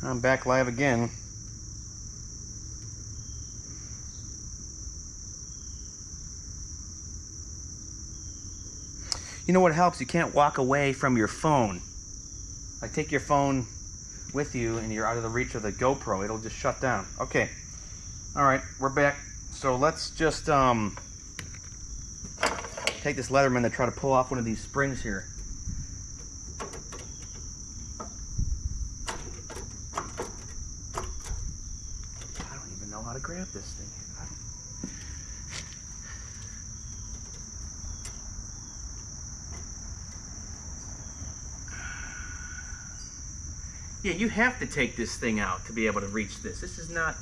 I'm back live again. You know what helps? You can't walk away from your phone. Like, take your phone with you and you're out of the reach of the GoPro. It'll just shut down. Okay. Alright, we're back. So let's just take this Leatherman to try to pull off one of these springs here. I don't even know how to grab this thing. Yeah, you have to take this thing out to be able to reach this. This is not...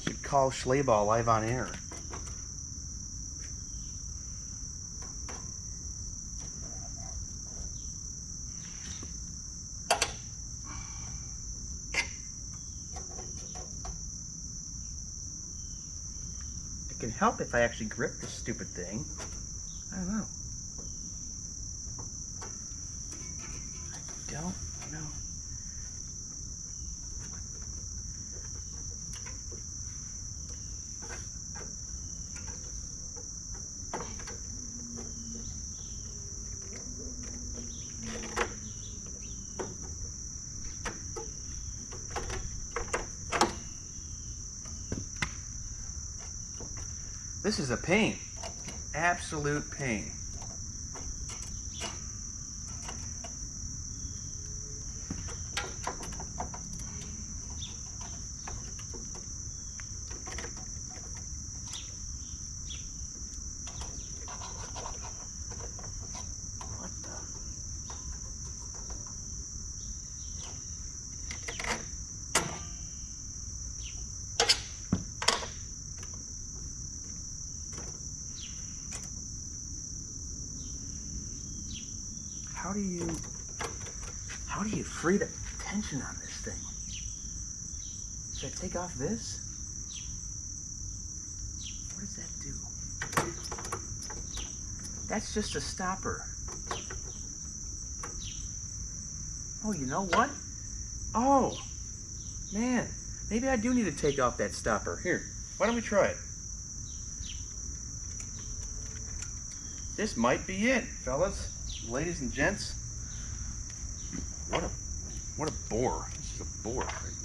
Should call Schleyball live on air. It can help if I actually grip this stupid thing. I don't know. I don't know. This is a pain. Absolute pain. What the? How do you free the tension on this thing? Should I take off this? What does that do? That's just a stopper. Oh, you know what? Oh, man. Maybe I do need to take off that stopper. Here, why don't we try it? This might be it, fellas. Ladies and gents, what a bore. This is a bore right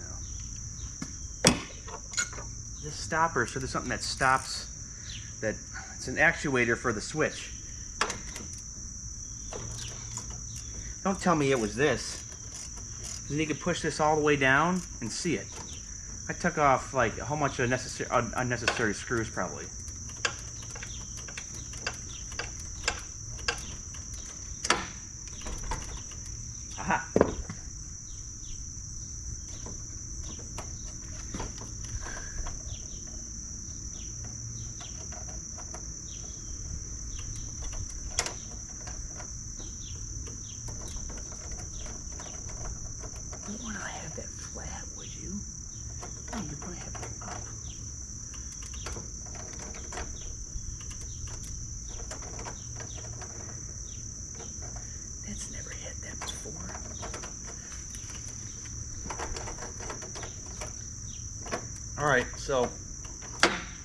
now. This stopper, so there's something that stops, that it's an actuator for the switch. Don't tell me it was this. Then you can push this all the way down and see it. I took off like a whole bunch of unnecessary screws probably. Aha. You want to have that flat, would you? Oh, you want to have it up. That's never had that before. All right, so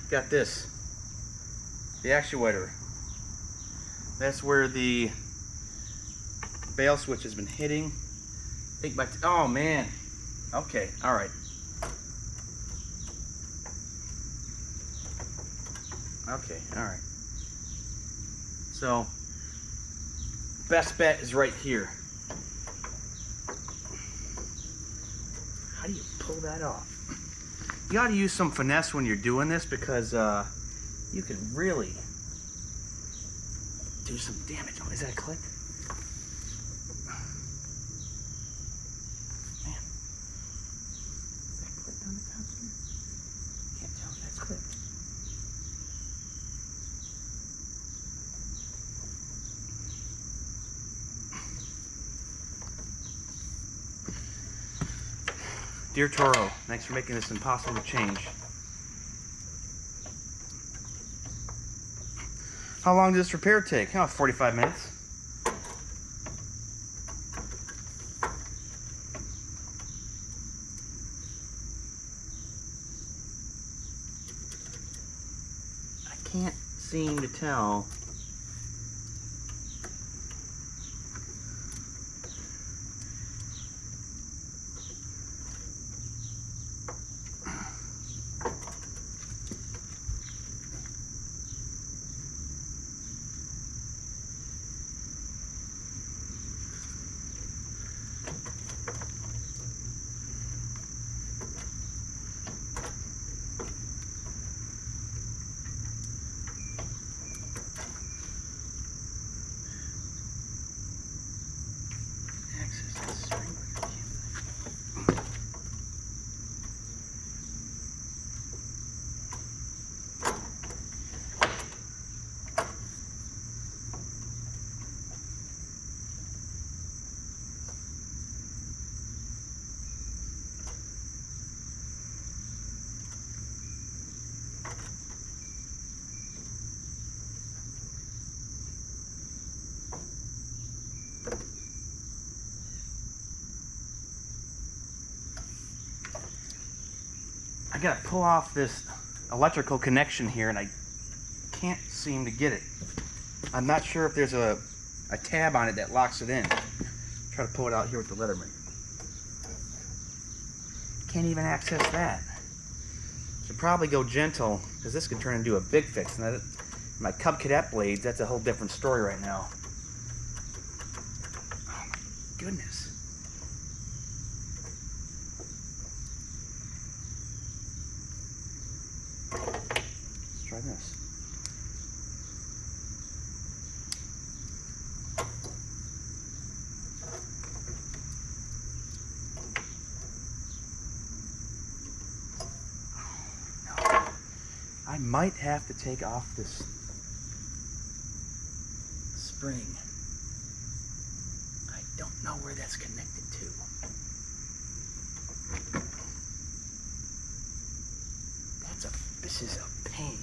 got this. The actuator. That's where the bail switch has been hitting. Oh man. Okay, all right. Okay, all right. So, best bet is right here. How do you pull that off? You ought to use some finesse when you're doing this because you can really do some damage. Oh, is that a click? Man. Is that clicked on the top here? Can't tell if that's clicked. Dear Toro, thanks for making this impossible to change. How long does this repair take? Oh, 45 minutes. I can't seem to tell. I gotta pull off this electrical connection here and I can't seem to get it. I'm not sure if there's a tab on it that locks it in. Try to pull it out here with the Leatherman. Can't even access that. Should probably go gentle because this could turn into a big fix. And that, my Cub Cadet blades, that's a whole different story right now. Oh my goodness. Try this. No. I might have to take off this spring. I don't know where that's connected to. This is a pain.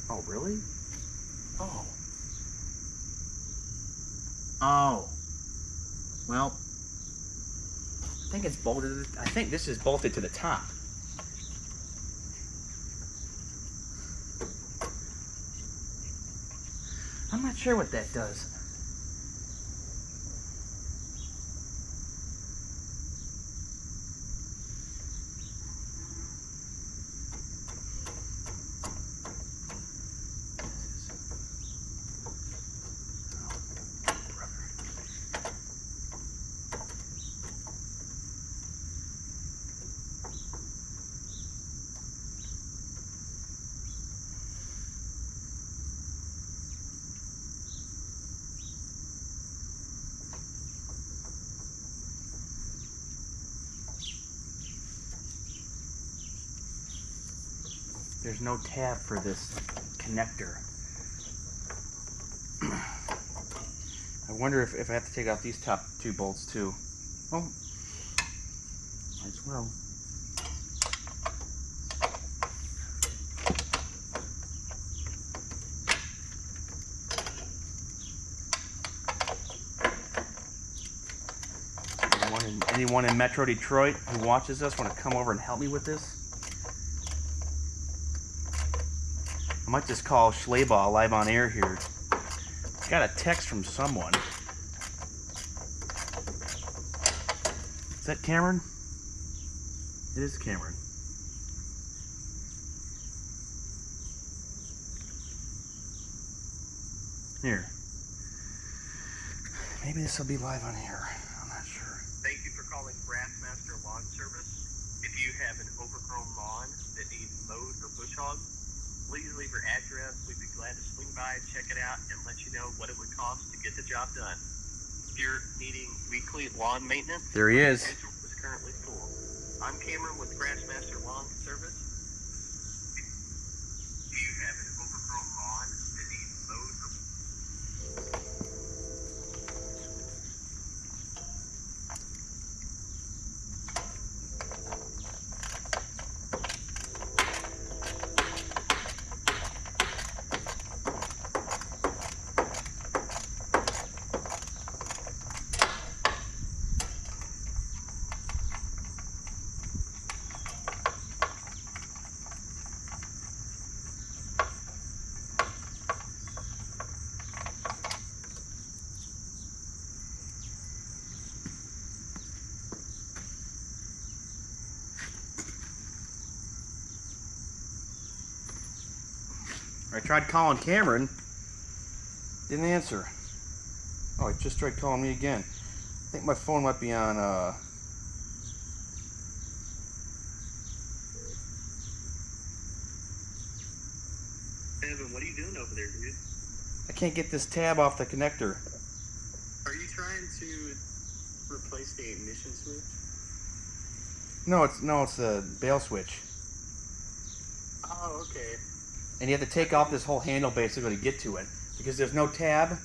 Oh, really? Oh. Oh. Well, I think it's bolted. I think this is bolted to the top. I'm not sure what that does. There's no tab for this connector. I wonder if I have to take out these top two bolts too. Oh, might as well. Anyone in Metro Detroit who watches us want to come over and help me with this? I might just call Schlebaugh live on air here. Got a text from someone. Is that Cameron? It is Cameron. Here. Maybe this will be live on air. I'm not sure. Thank you for calling Grassmaster Lawn Service. If you have an overgrown lawn that needs mowed or bush hogged, please leave your address. We'd be glad to swing by and check it out and let you know what it would cost to get the job done. If you're needing weekly lawn maintenance, there he is. The schedule is currently full. I'm Cameron with Grassmaster Lawn Service. If you have an overgrown lawn that needs mowed or I tried calling Cameron. Didn't answer. Oh, I just tried calling me again. I think my phone might be on, Evan, what are you doing over there, dude? I can't get this tab off the connector. Are you trying to replace the ignition switch? No, it's a bail switch. Oh, okay. And you have to take off this whole handle basically to get to it because there's no tab.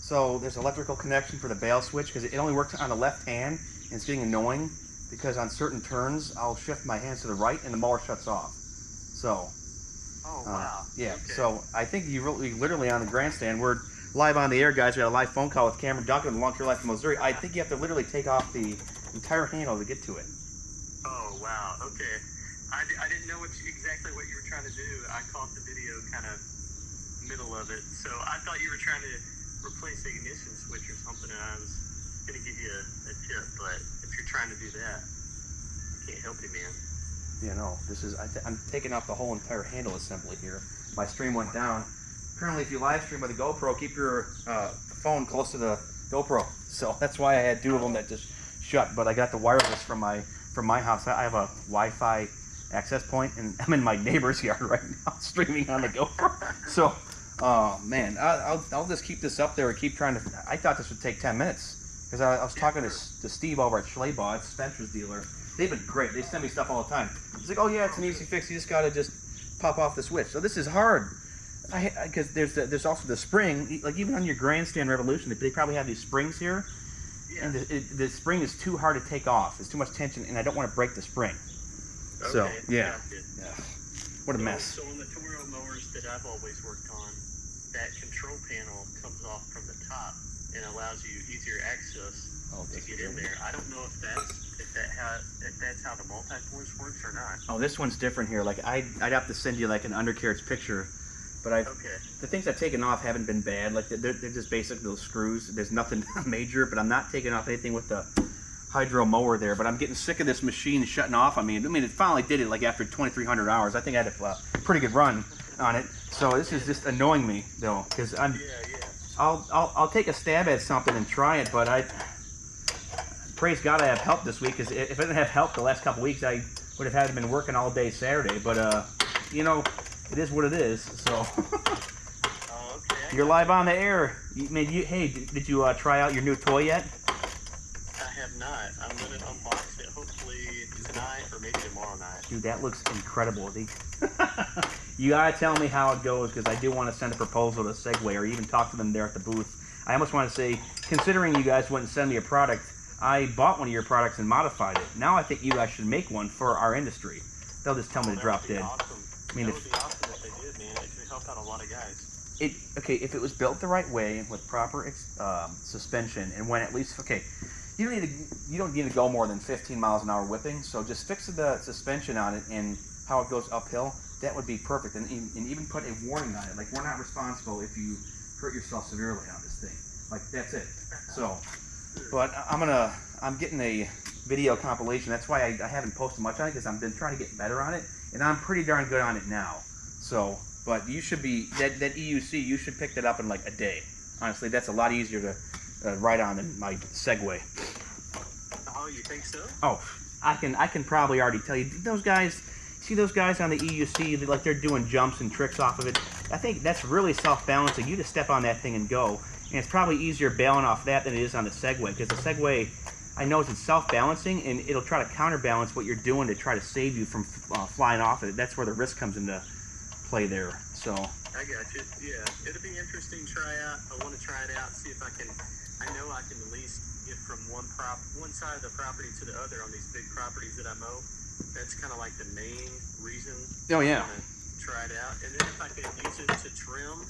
So there's electrical connection for the bail switch because it only works on the left hand, and it's getting annoying because on certain turns I'll shift my hands to the right and the mower shuts off. So. Oh, wow. Yeah. Okay. So I think you really literally on the grandstand. We're live on the air, guys. We had a live phone call with Cameron Duncan, Launch Your Life in Missouri. I think you have to literally take off the entire handle to get to it. Oh, wow. Okay. I didn't know exactly what you were trying to do. I caught the video kind of middle of it. So I thought you were trying to replace the ignition switch or something, and I was going to give you a tip. But if you're trying to do that, I can't help you, man. Yeah, no. This is I'm taking off the whole entire handle assembly here. My stream went down. Apparently, if you live stream with a GoPro, keep your phone close to the GoPro. So that's why I had two of them that just shut. But I got the wireless from my house. I have a Wi-Fi access point, and I'm in my neighbor's yard right now streaming on the GoPro. So, man, I'll just keep this up there and keep trying to. I thought this would take 10 minutes because I was talking to Steve over at Schleybaugh, it's Spencer's dealer. They've been great. They send me stuff all the time. He's like, oh yeah, it's an easy fix. You just gotta just pop off the switch. So this is hard because there's also the spring. Like even on your Grandstand Revolution, they probably have these springs here. Yeah. And the spring is too hard to take off. It's too much tension, and I don't want to break the spring. Okay, so yeah. Gotcha. What a mess. So on the Toro mowers that I've always worked on, that control panel comes off from the top and allows you easier access to get in there. I don't know if that's how the multi-force works or not. Oh, this one's different here. Like I'd have to send you like an undercarriage picture, but the things I've taken off haven't been bad. Like they're just basic little screws. There's nothing major, but I'm not taking off anything with the hydro mower there. But I'm getting sick of this machine shutting off on me. I mean, it finally did it like after 2,300 hours. I think I had a pretty good run on it. So this is just annoying me though, because I'll take a stab at something and try it, but praise God I have help this week, because if I didn't have help the last couple weeks, I would have had been working all day Saturday. But you know, it is what it is. So okay. You're live on the air. Hey, did you try out your new toy yet? I have not. I'm gonna unbox it hopefully tonight or maybe tomorrow night. Dude, that looks incredible. You gotta tell me how it goes, because I do want to send a proposal to Segway or even talk to them there at the booth. I almost want to say, considering you guys wouldn't send me a product, I bought one of your products and modified it. Now I think you guys should make one for our industry. They'll just tell me to drop dead. Awesome. I mean, that would be awesome if they did, man. It could help out a lot of guys. Okay, if it was built the right way with proper suspension, and when at least you don't need to go more than 15 miles an hour whipping. So just fix the suspension on it and how it goes uphill. That would be perfect, and even put a warning on it, like we're not responsible if you hurt yourself severely on this thing. Like that's it. So. But I'm getting a video compilation. That's why I haven't posted much on it, because I've been trying to get better on it, and I'm pretty darn good on it now. So, but you should be that EUC. You should pick that up in like a day. Honestly, that's a lot easier to ride on than my Segway. Oh, you think so? Oh, I can probably already tell you those guys. See those guys on the EUC, like they're doing jumps and tricks off of it. I think that's really self-balancing. You just step on that thing and go. And it's probably easier bailing off that than it is on the Segway, because the Segway, I know it's self-balancing, and it'll try to counterbalance what you're doing to try to save you from flying off of it. That's where the risk comes into play there. So I got you. Yeah, it'll be interesting to try out. I want to try it out, see if I know I can at least get from one side of the property to the other on these big properties that I mow. That's kind of like the main reason. Oh yeah. I want to try it out, and then if I can use it to trim,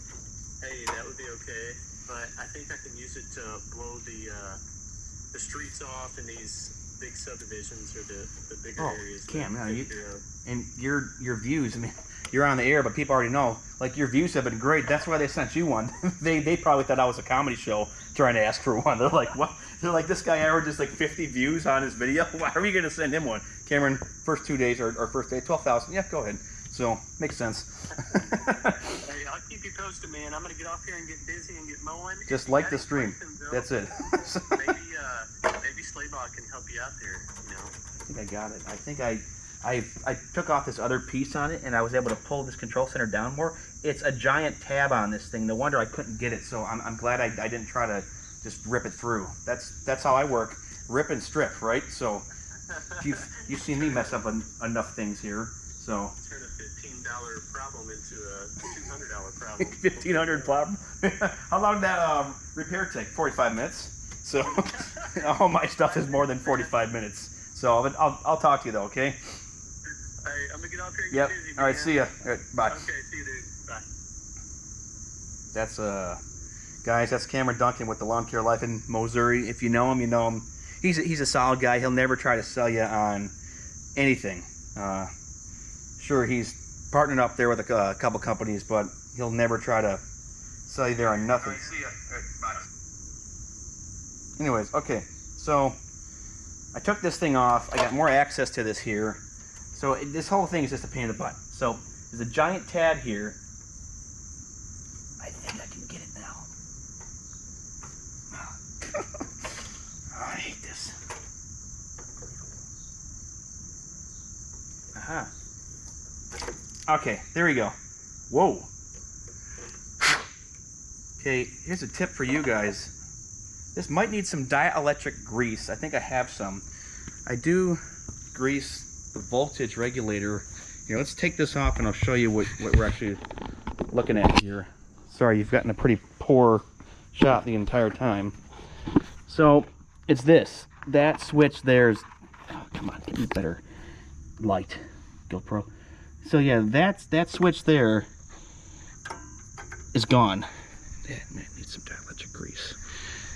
hey, that would be okay. But I think I can use it to blow the streets off in these big subdivisions or the bigger areas. Cam, and your views. I mean, you're on the air, but people already know. Like your views have been great. That's why they sent you one. they probably thought I was a comedy show trying to ask for one. They're like, what? They're like, this guy averages like 50 views on his video. Why are we going to send him one? Cameron, first 2 days or first day, 12,000. Yeah, go ahead. So makes sense. Hey, I'll keep you posted, man. I'm gonna get off here and get busy and get mowing. Just like the stream. That's it. maybe Slaybot can help you out there. You know. I think I got it. I think I took off this other piece on it, and I was able to pull this control center down more. It's a giant tab on this thing. No wonder I couldn't get it. So I'm glad I didn't try to just rip it through. That's how I work. Rip and strip, right? So you've seen me mess up enough things here. So turn a $15 problem into a $200 problem. 1,500 problem. How long did that repair take? 45 minutes. So all my stuff is more than 45 minutes. So I'll talk to you though, okay? Hey, I'm gonna get off here and yep. get busy. All right, see ya. All right, bye. Okay, see you, dude. Bye. That's guys, that's Cameron Duncan with the Lawn Care Life in Missouri. If you know him, you know him. He's a solid guy. He'll never try to sell you on anything. Sure, he's partnered up there with a couple companies, but he'll never try to sell you there on nothing. All right, see ya. All right, bye. Anyways, okay, so I took this thing off. I got more access to this here. So this whole thing is just a pain in the butt. So there's a giant tab here. I think I can get it now. Oh, I hate this. Aha. Okay, there we go. Whoa. Okay, here's a tip for you guys. This might need some dielectric grease. I think I have some. I do grease the voltage regulator. Here, let's take this off and I'll show you what we're actually looking at here. Sorry, you've gotten a pretty poor shot the entire time. So it's this. That switch there's, oh, come on, give me better light, GoPro. So yeah, that switch there is gone. Yeah, man, needs some dielectric grease.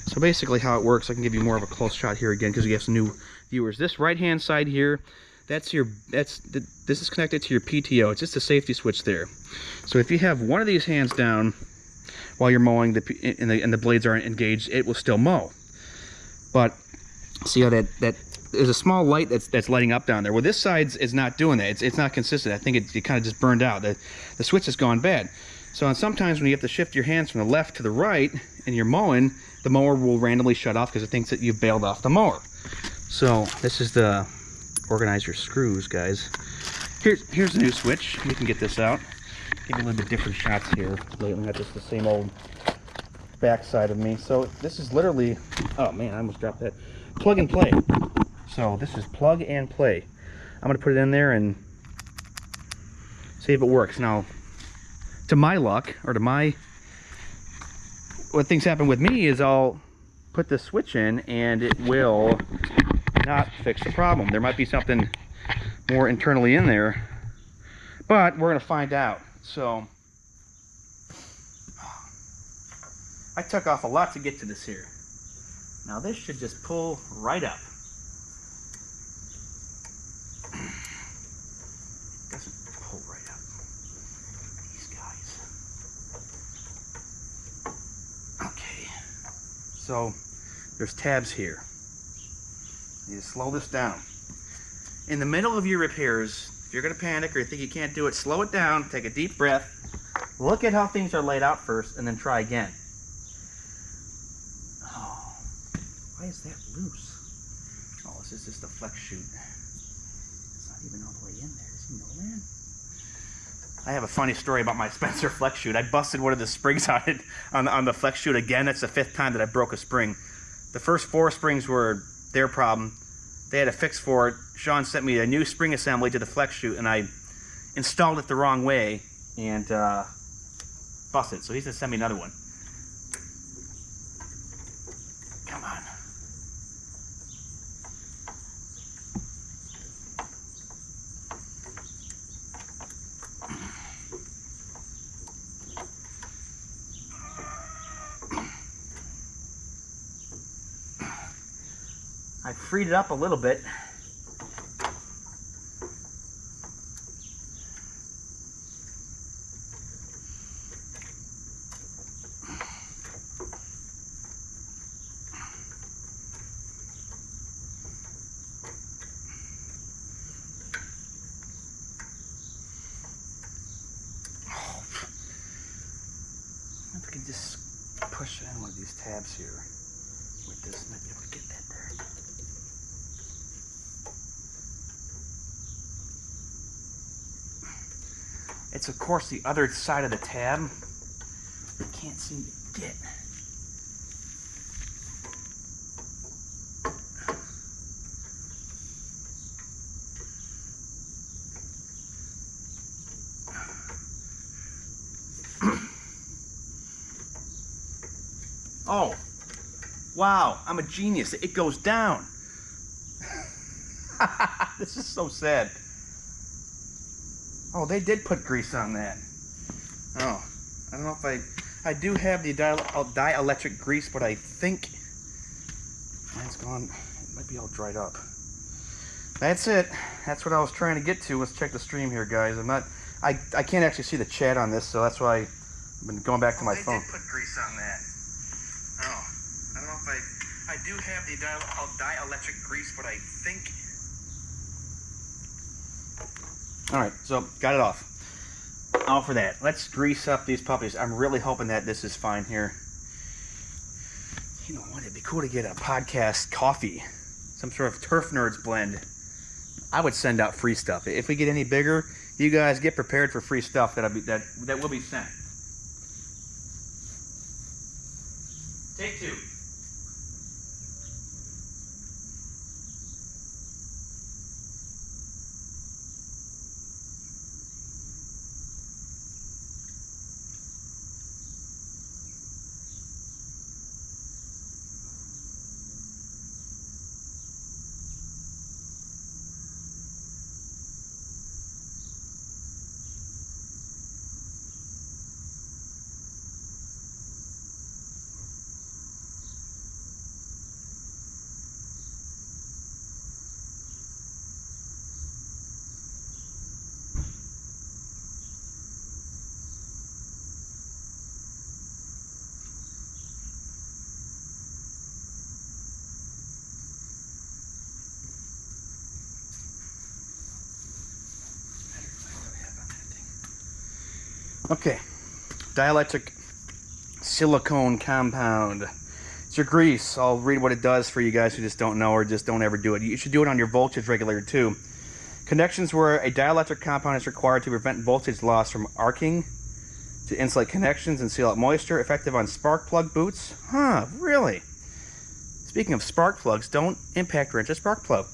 So basically how it works, I can give you more of a close shot here again because we have some new viewers. This right hand side here, this is connected to your PTO. It's just a safety switch there. So if you have one of these hands down while you're mowing and the blades aren't engaged, it will still mow. But see how that there's a small light that's lighting up down there. Well, this side is not doing that. It's not consistent. I think it kind of just burned out. The switch has gone bad. So sometimes when you have to shift your hands from the left to the right and you're mowing, the mower will randomly shut off because it thinks that you've bailed off the mower. So this is the organize your screws, guys. Here's the new switch. We can get this out. Give you a little bit different shots here lately, not just the same old back side of me. So this is literally, oh man, I almost dropped that. Plug and play. So this is plug and play. I'm gonna put it in there and see if it works. Now, to my luck, or to my, what things happen with me is I'll put the switch in and it will not fix the problem. There might be something more internally in there, but we're gonna find out. So I took off a lot to get to this here. Now this should just pull right up. It doesn't pull right up. These guys. Okay. So there's tabs here. You need to slow this down. In the middle of your repairs, if you're going to panic or you think you can't do it, slow it down, take a deep breath, look at how things are laid out first, and then try again. Oh, why is that loose? Oh, this is just a flex chute. It's not even all the way in there. Does he know that? I have a funny story about my Spencer flex chute. I busted one of the springs on it on the flex chute again. That's the 5th time that I broke a spring. The first 4 springs were their problem. They had a fix for it. Sean sent me a new spring assembly to the flex chute, and I installed it the wrong way and busted. So he's gonna send me another one. Come on. I freed it up a little bit. could just push in one of these tabs here with this, might be able to get that there. It's of course the other side of the tab. I can't seem to get. Oh, wow, I'm a genius. It goes down. This is so sad. Oh, they did put grease on that. Oh, I don't know if I do have the dielectric grease, but I think mine's gone. It might be all dried up. That's it. That's what I was trying to get to. Let's check the stream here, guys. I can't actually see the chat on this, so that's why I've been going back to my phone. They did put grease on that. Oh, I don't know if I do have the dielectric grease, but I think. All right, so got it off. All for that. Let's grease up these puppies. I'm really hoping that this is fine here. You know what? It'd be cool to get a podcast coffee, some sort of Turf Nerds blend. I would send out free stuff. If we get any bigger, you guys get prepared for free stuff that will be sent. Take two. Okay, dielectric silicone compound. It's your grease. I'll read what it does for you guys who just don't know or just don't ever do it. You should do it on your voltage regulator too. Connections where a dielectric compound is required to prevent voltage loss from arcing, to insulate connections and seal out moisture. Effective on spark plug boots. Huh, really? Speaking of spark plugs, don't impact wrench a spark plug.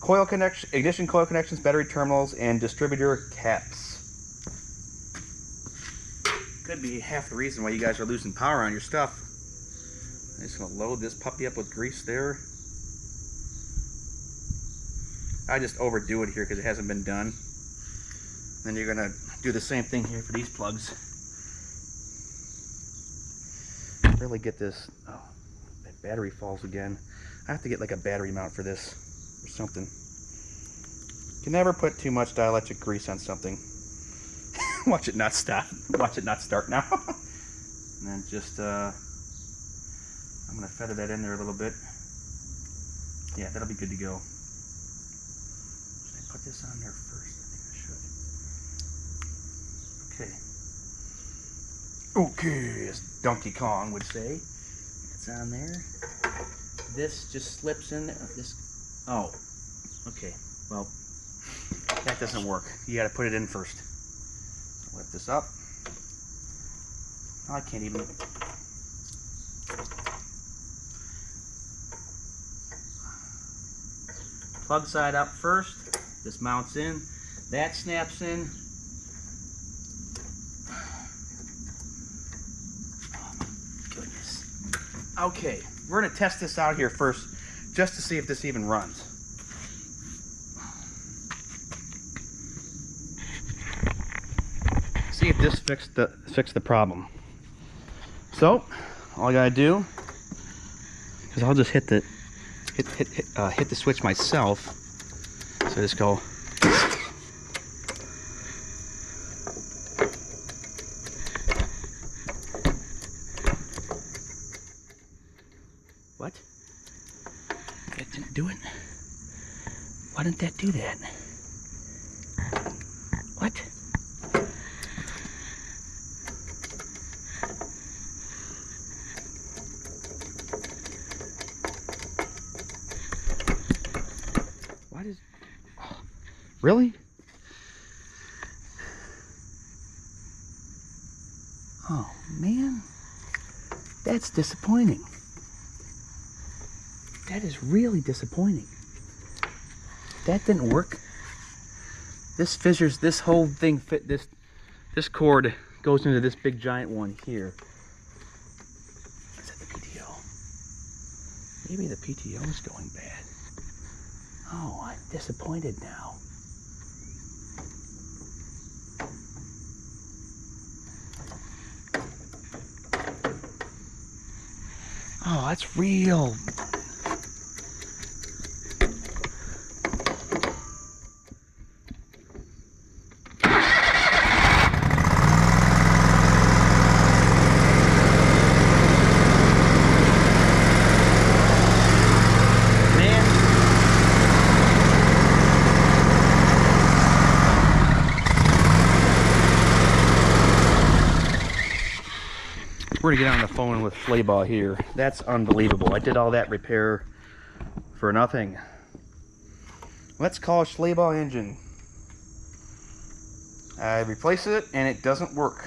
Coil connection, ignition coil connections, battery terminals, and distributor caps. Could be half the reason why you guys are losing power on your stuff. I'm just gonna load this puppy up with grease there. I just overdo it here because it hasn't been done. Then you're gonna do the same thing here for these plugs. Really get this. Oh, that battery falls again. I have to get like a battery mount for this or something. You can never put too much dielectric grease on something. Watch it not stop. Watch it not start now. And then just, I'm going to feather that in there a little bit. Yeah, that'll be good to go. Should I put this on there first? I think I should. Okay, as Donkey Kong would say. It's on there. This just slips in there. Oh, okay. Well, that doesn't work. You got to put it in first. Lift this up. I can't even. Plug side up first. This mounts in. That snaps in. Oh my goodness. Okay, we're going to test this out here first just to see if this even runs. See if this fixed the problem. So all I gotta do is I'll just hit the switch myself. So just go. What? That didn't do it. Why didn't that do that? What? Really? Oh, man. That's disappointing. That is really disappointing. That didn't work. This fissures, this whole thing fit, this cord goes into this big giant one here. Is that the PTO? Maybe the PTO is going bad. Oh, I'm disappointed now. Oh, that's real. We're gonna get on the phone with Flaybaugh here. That's unbelievable. I did all that repair for nothing. Let's call Flaybaugh engine. I replaced it and it doesn't work.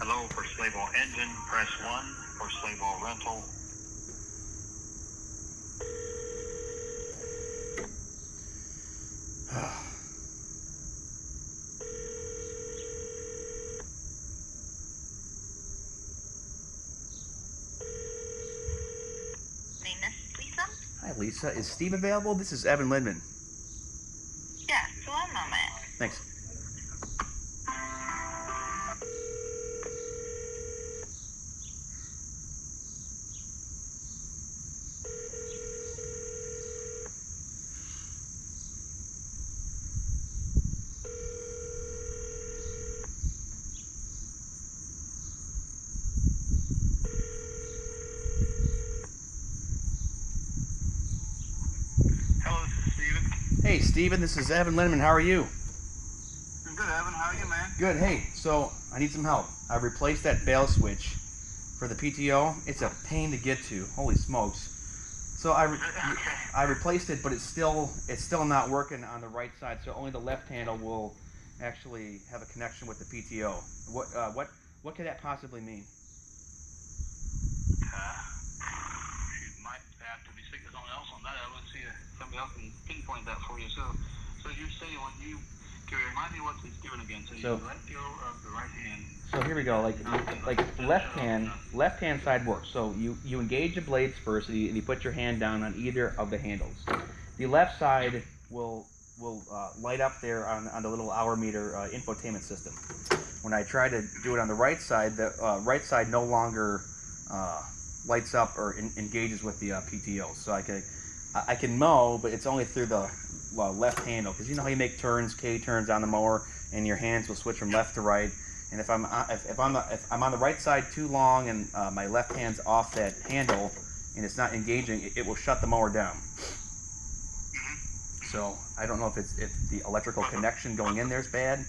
Hello, for Slaybaugh engine, press 1. For Slaybaugh rental. Lisa? Hi Lisa, is Steve available? This is Evan Lindman. Yes, one moment. Thanks. Hello, this is Steven. Hey Steven, this is Evan Lindman. How are you? I'm good, Evan. How are you, man? Good. Hey, so I need some help. I replaced that bail switch for the PTO. It's a pain to get to. Holy smokes. So I replaced it, but it's still not working on the right side. So only the left handle will actually have a connection with the PTO. What could that possibly mean? You might have to be speaking to someone else on that. I would see if somebody else can pinpoint that for you. So you say when you can you remind me what it's doing again. So you let go of the right hand. So here we go. Like left hand side works. So you engage the blades first, and you put your hand down on either of the handles. The left side will light up there on the little hour meter infotainment system. When I try to do it on the right side, the right side no longer lights up or engages with the PTO. So I can mow, but it's only through the left handle, because you know how you make turns, K turns on the mower, and your hands will switch from left to right. And if I'm on the right side too long and my left hand's off that handle and it's not engaging, it will shut the mower down. So I don't know if the electrical connection going in there is bad.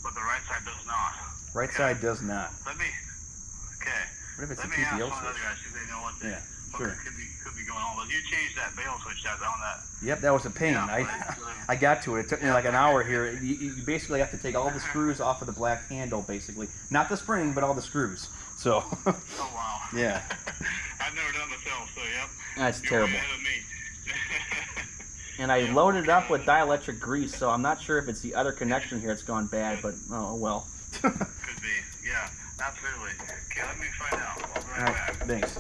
But the right side does not. Right side does not. Let me. Okay. What if it's Let a me ask PTO one other switch? guy, see if they know what Yeah, sure. could be going on. But you changed that bail switch that's on that. Yep, that was a pain. Yeah, I got to it. It took me like an hour here. You basically have to take all the screws off of the black handle, basically. Not the spring, but all the screws. So. Oh wow. Yeah. I've never done myself, so yep. That's You're terrible. way ahead of me. And I loaded it up with dielectric grease, so I'm not sure if it's the other connection here that's gone bad, but oh well. Could be. Yeah, absolutely. Okay, let me find out. I'll be right All right, back. thanks.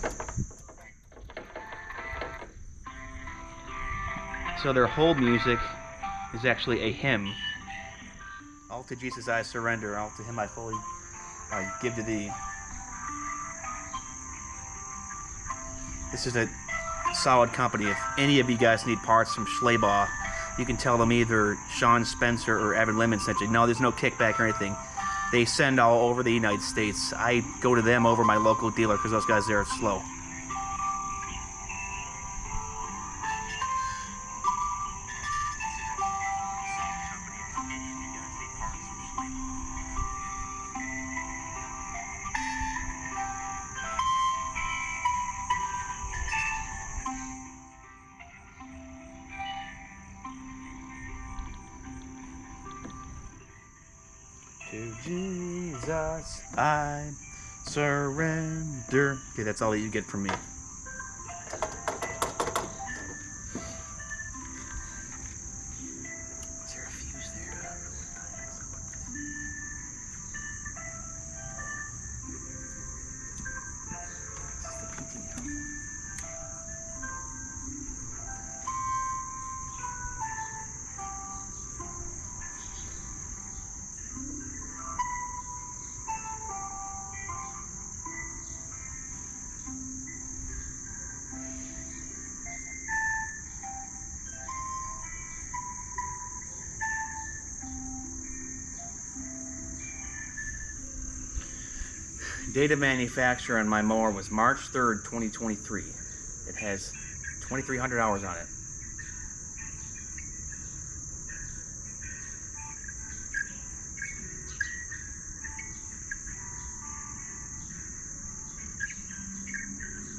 So their hold music is actually a hymn. All to Jesus I surrender, all to him I fully give to thee. This is a solid company. If any of you guys need parts from Flaybaugh, you can tell them either Sean Spencer or Evan Lemon sent you. No, there's no kickback or anything. They send all over the United States. I go to them over my local dealer because those guys there are slow. To Jesus I surrender. Okay, that's all that you get from me. Is there a fuse there? This is the PTO. Date of manufacture on my mower was March 3rd, 2023. It has 2,300 hours on it.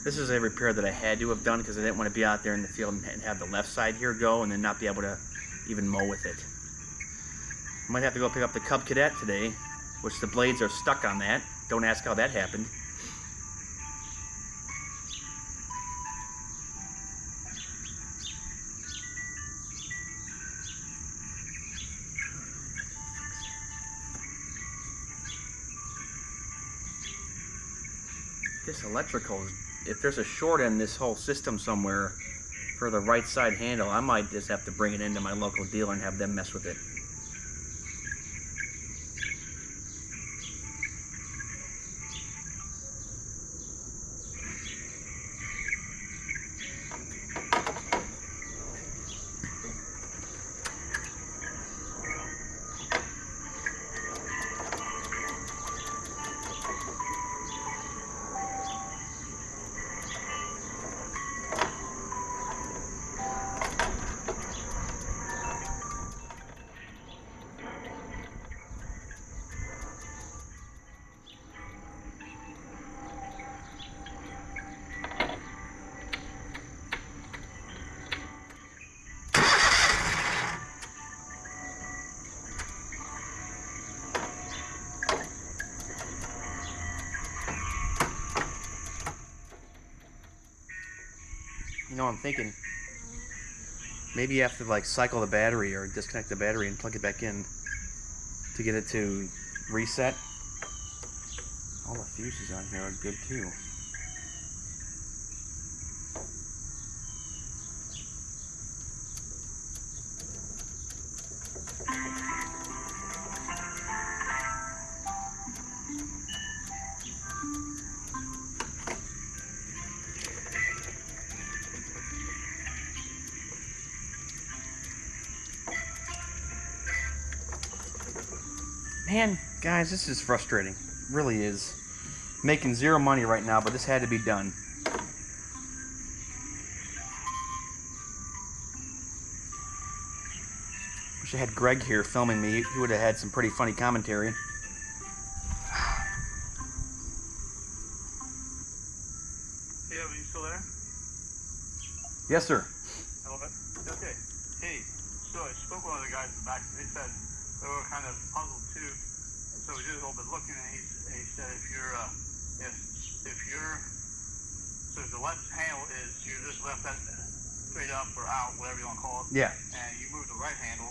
This is a repair that I had to have done because I didn't want to be out there in the field and have the left side here go and then not be able to even mow with it. I might have to go pick up the Cub Cadet today, which the blades are stuck on that. Don't ask how that happened. This electrical, if there's a short in this whole system somewhere for the right side handle, I might just have to bring it into my local dealer and have them mess with it. You know, I'm thinking maybe you have to like cycle the battery or disconnect the battery and plug it back in to get it to reset. All the fuses on here are good too. Man, guys, this is frustrating. It really is. Making zero money right now, but this had to be done. Wish I had Greg here filming me. He would have had some pretty funny commentary. Hey, are you still there? Yes, sir. Okay. Hey, so I spoke with one of the guys in the back, and they said they were kind of puzzled too. And so we did a little bit looking, and he said if the left handle is you just left that straight up or out, whatever you want to call it. Yeah. And you move the right handle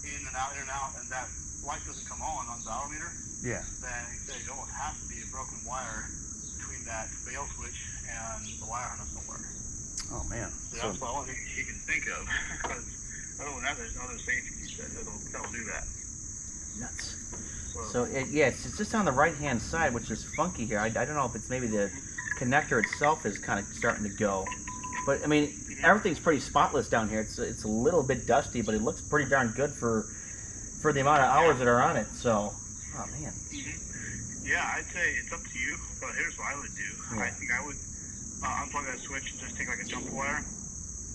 in and out, and that light doesn't come on the diameter. Yeah. Then he said it almost has to be a broken wire between that fail switch and the wire harness somewhere. Oh man. So that's the only thing he can think of. Because other than that, there's no other safety he said that'll do that. Nuts. So yeah, it's just on the right hand side, which is funky here. I don't know if it's maybe the connector itself is kind of starting to go, but I mean everything's pretty spotless down here. It's a little bit dusty, but it looks pretty darn good for the amount of hours that are on it. So, oh man. Yeah, I'd say it's up to you, but here's what I would do. Yeah. I think I would unplug that switch and just take like a jump wire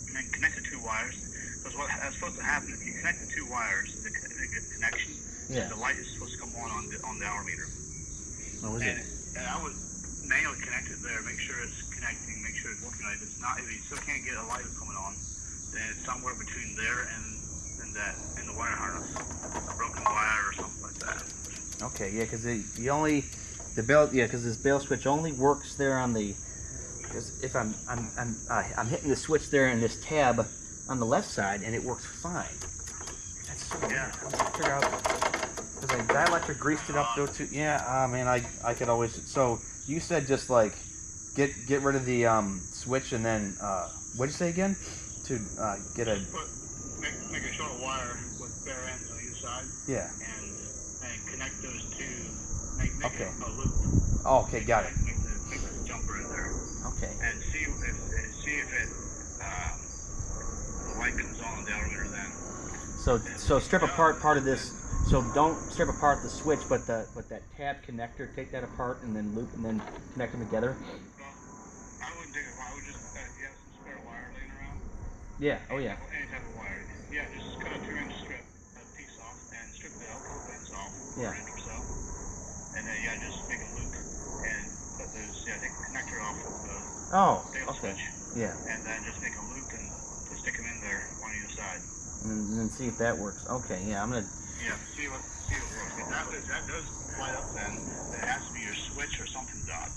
and then connect the two wires. Because that's supposed to happen, if you connect the two wires, the connection, Yeah. the light is supposed to come on the hour meter. Oh, is it? And I would manually connect it there, make sure it's connecting, make sure it's working right. If it's not, if you still can't get a light coming on, then it's somewhere between there and the wire harness, a broken wire or something like that. Okay, yeah, because the bail, yeah, because this bail switch only works there on the, because if I'm hitting the switch there in this tab on the left side, and it works fine. That's so weird. Yeah. I'm trying to figure out, because I dielectric greased it up though too. Yeah, man, I could always. So you said just like get rid of the switch and then what'd you say again? To get a Make a short wire with bare ends on either side. Yeah. And connect those two. Make Okay. a loop. Oh, okay, got it. Make the jumper in there. Okay. And see if it the light comes on the elevator then. So strip apart part of this. So don't strip apart the switch, but that tab connector. Take that apart and then loop and then connect them together. Well, I wouldn't take it apart. I would just you have some spare wire laying around. Yeah. Oh yeah. Any type of wire. Yeah, just cut a 2-inch strip, a piece off, and strip the couple ends off, Yeah. 4 inch or so. And then just make a loop and put those. Take the connector off of the bail Okay. switch. Yeah. And then just make a loop and stick them in there on either side. And then see if that works. Okay. Yeah, I'm gonna. Yeah, see what works. If that does light up, then it has to be your switch or something dot.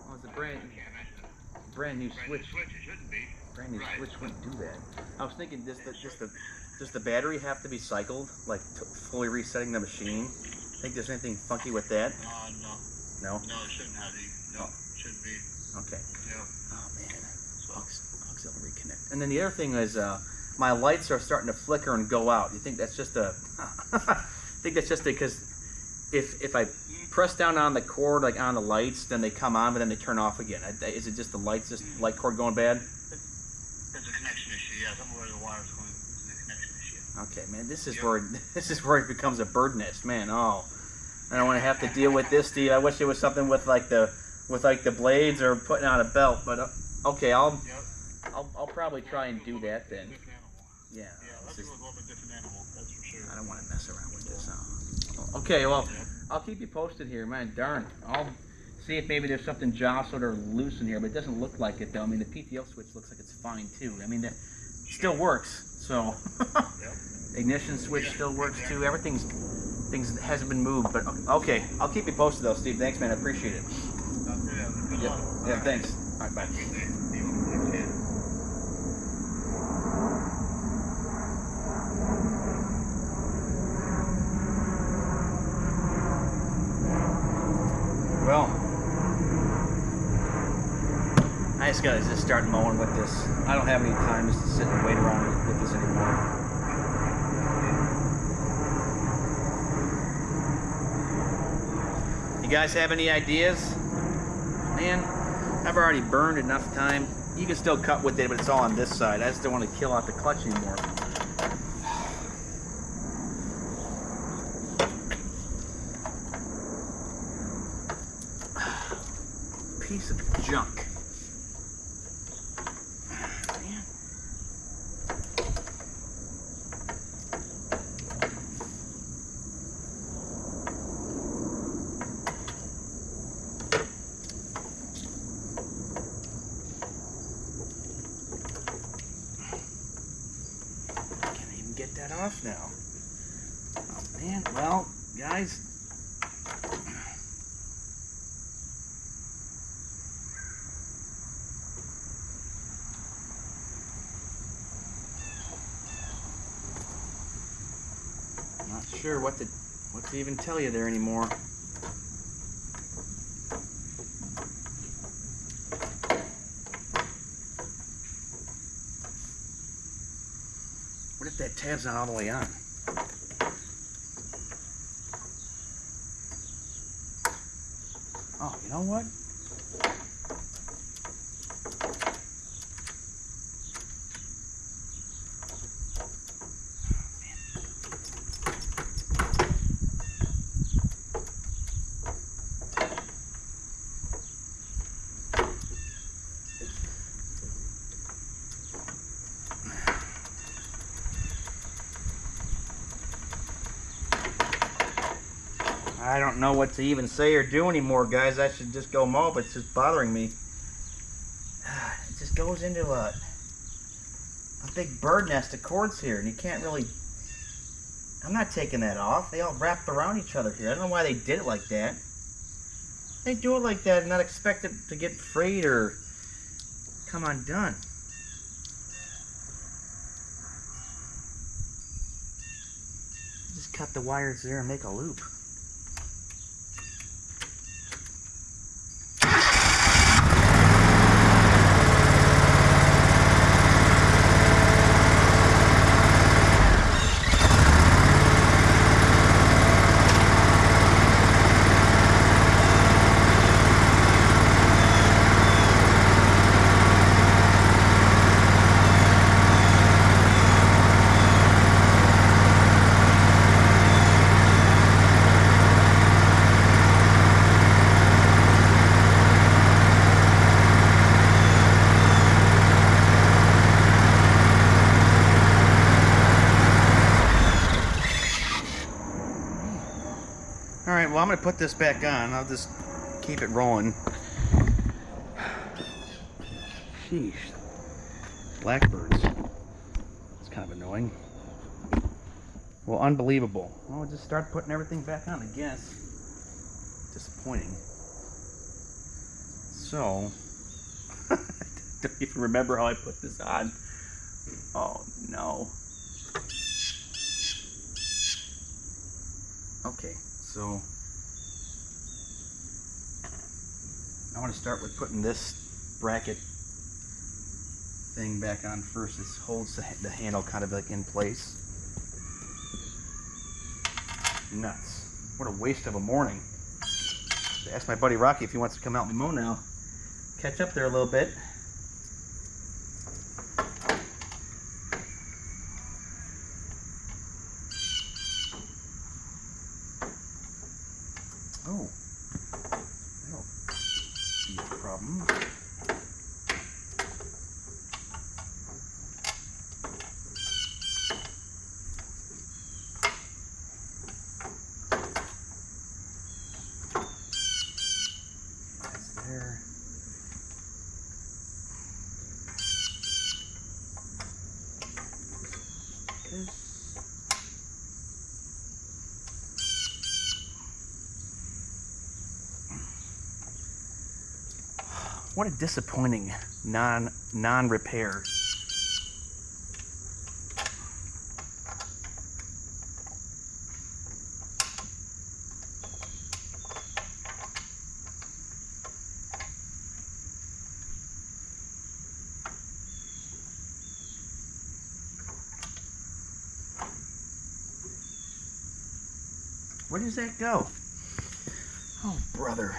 Oh, it's a brand I can't imagine it. brand new Brand switch. new switch, it shouldn't be. Brand new Right. switch wouldn't do that. I was thinking, does the battery have to be cycled, like fully resetting the machine? Think there's anything funky with that? No. No. No, it shouldn't have to. No, it shouldn't be. Okay. Yeah. Oh man. Auxiliary connect. And then the other thing is, my lights are starting to flicker and go out. You think that's just a? I think that's just because if I press down on the cord, like on the lights, then they come on, but then they turn off again. Is it just the lights, just light cord going bad? It's a connection issue. Yeah, somewhere the wire's going. It's a connection issue. Okay, man, this is where it becomes a bird nest, man. Oh, I don't want to have to deal with this, Steve. I wish it was something with like the blades or putting on a belt. But okay, I'll probably try and do that then. Different animal. Yeah. Yeah, let's go with a little bit different animal. That's for sure. I don't want to mess around with this. Okay, well, I'll keep you posted here, man. Darn, I'll see if maybe there's something jostled or loose in here, but it doesn't look like it though. I mean, the PTO switch looks like it's fine too. I mean, it still works. So ignition switch still works too. Things hasn't been moved, but okay. I'll keep you posted though, Steve. Thanks, man. I appreciate it. Yeah, thanks. All right, bye. Well, I just gotta start mowing with this. I don't have any time just to sit and wait around with this anymore. You guys have any ideas? Man, I've already burned enough time. You can still cut with it, but it's all on this side. I just don't want to kill out the clutch anymore. Piece of junk. Man. Can't even get that off now. Oh man, well, guys. Not sure what to even tell you there anymore. What if that tab's not all the way on? Oh, you know what? I don't know what to even say or do anymore, guys. I should just go mow, but it's just bothering me. It just goes into a big bird nest of cords here, and you can't really I'm not taking that off. They all wrapped around each other here. I don't know why they did it like that. They do it like that and not expect it to get frayed or come undone. Just cut the wires there and make a loop. Alright, well I'm going to put this back on. I'll just keep it rolling. Sheesh. Blackbirds. It's kind of annoying. Well, unbelievable. Well, we'll just start putting everything back on, I guess. Disappointing. So, I don't even remember how I put this on. Oh, no. Okay, so I want to start with putting this bracket thing back on first. This holds the handle kind of like in place. Nuts. What a waste of a morning. I asked my buddy Rocky if he wants to come out and mow now. Catch up there a little bit. Oh, that'll be a problem. That's there. This. What a disappointing non-repair. Where does that go? Oh, brother.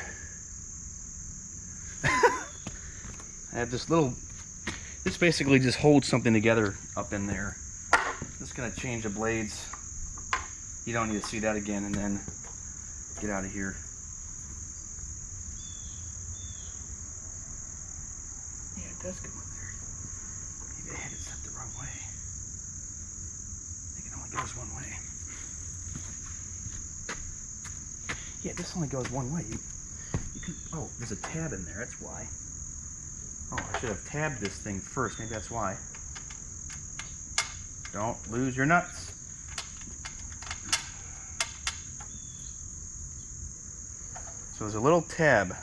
I have this little, this basically just holds something together up in there. Just gonna change the blades. You don't need to see that again, and then get out of here. Yeah, it does go in there. Maybe I had it set the wrong way. I think it only goes one way. Yeah, this only goes one way. You can, oh, there's a tab in there, that's why. Oh, I should have tabbed this thing first. Maybe that's why. Don't lose your nuts. So there's a little tab.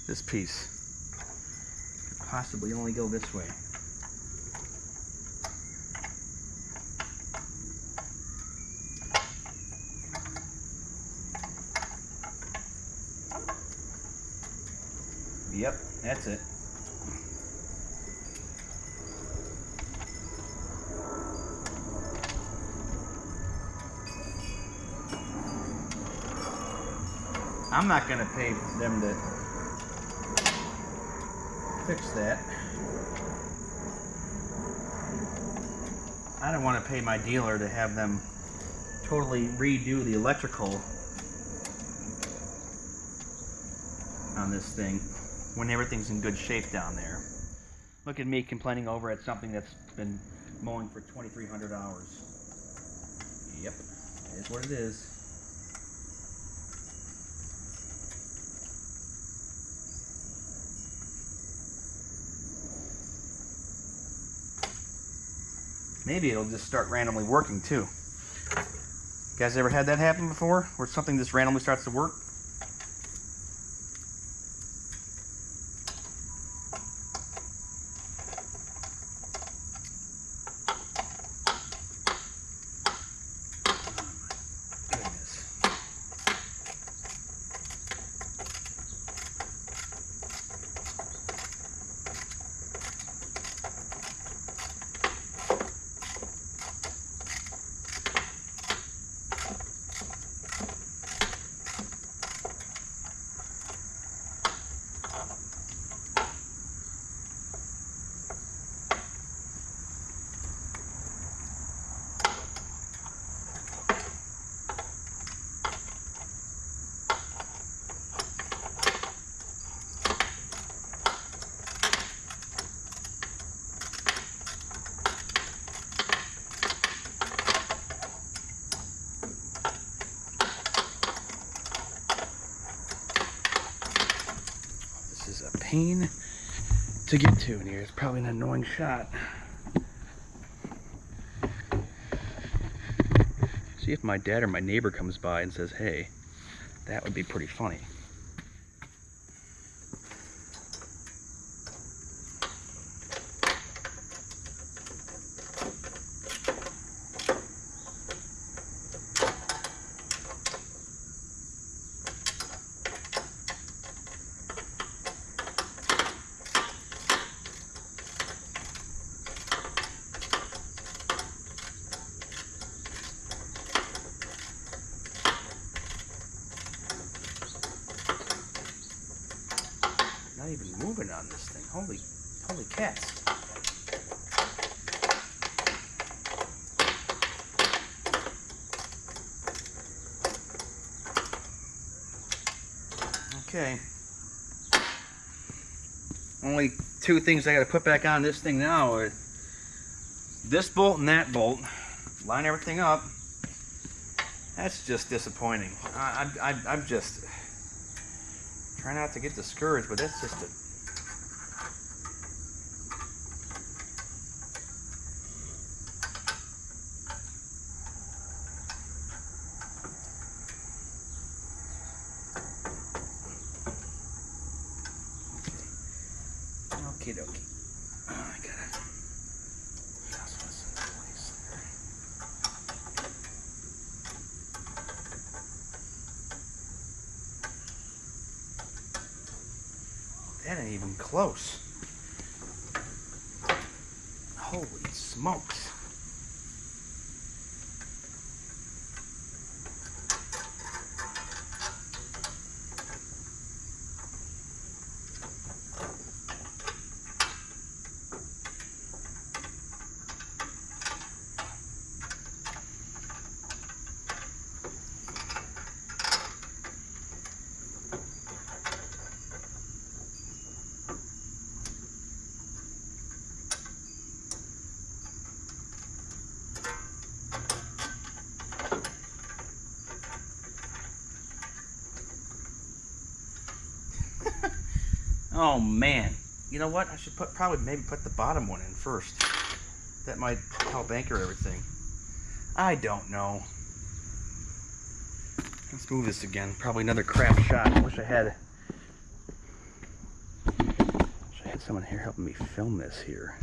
This piece could possibly only go this way. Yep, that's it. I'm not going to pay them to fix that. I don't want to pay my dealer to have them totally redo the electrical on this thing when everything's in good shape down there. Look at me complaining over at something that's been mowing for 2,300 hours. Yep, it is what it is. Maybe it'll just start randomly working too. You guys ever had that happen before? Where something just randomly starts to work? This is a pain to get to in here. It's probably an annoying shot. See if my dad or my neighbor comes by and says, hey, that would be pretty funny. Not even moving on this thing. Holy cats. Okay. Only two things I got to put back on this thing now are this bolt and that bolt. Line everything up. That's just disappointing. I'm just trying not to get discouraged, but that's just a... Okie dokie. I gotta toss this in place there. That ain't even close. Holy smokes. Oh man, you know what? I should maybe put the bottom one in first. That might help anchor everything. I don't know. Let's move this again. Probably another crap shot. I wish I had someone here helping me film this here.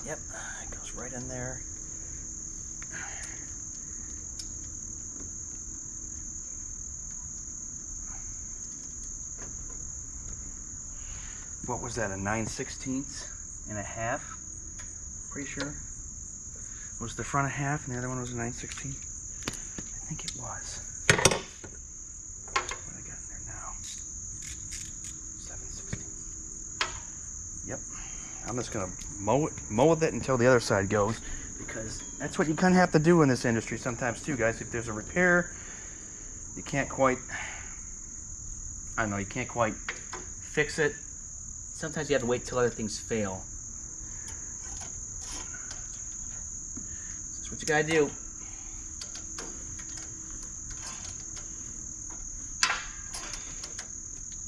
Yep, it goes right in there. What was that, a 9/16 and a half? Pretty sure. Was the front a half and the other one was a 9/16? I think it was. What I got in there now? 7/16. Yep. I'm just gonna mow with it until the other side goes, because that's what you kind of have to do in this industry sometimes too, guys. If there's a repair, you can't quite, I don't know, you can't quite fix it. Sometimes you have to wait till other things fail. That's what you gotta do.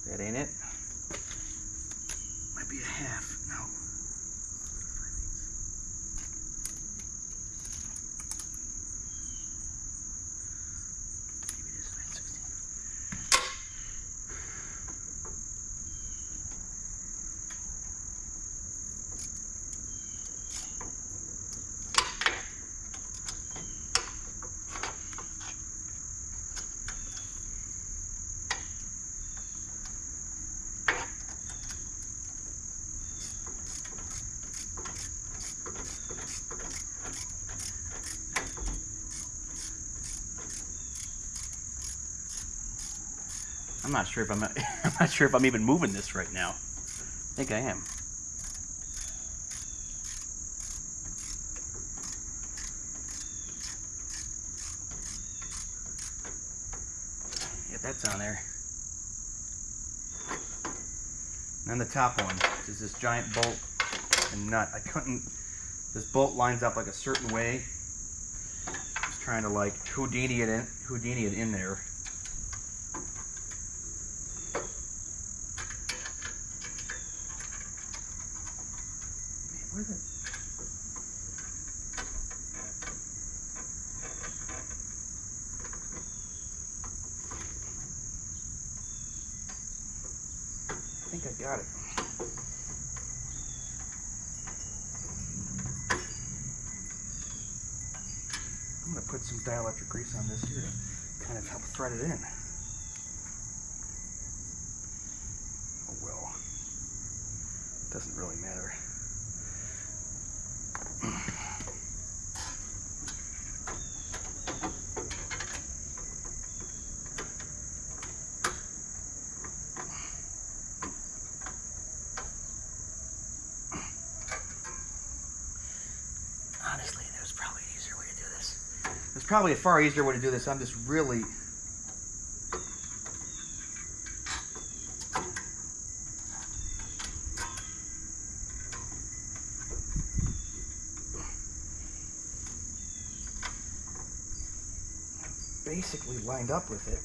That ain't it. Might be a half. No. I'm not sure if I'm not sure if I'm even moving this right now. I think I am. Get that's on there. And then the top one is this giant bolt and nut. I couldn't. This bolt lines up like a certain way. Just trying to like Houdini it in there. Where's it? I think I got it. I'm going to put some dielectric grease on this here to kind of help thread it in. Oh well. Doesn't really matter. Honestly, there's probably an easier way to do this. There's probably a far easier way to do this. I'm just really... basically lined up with it.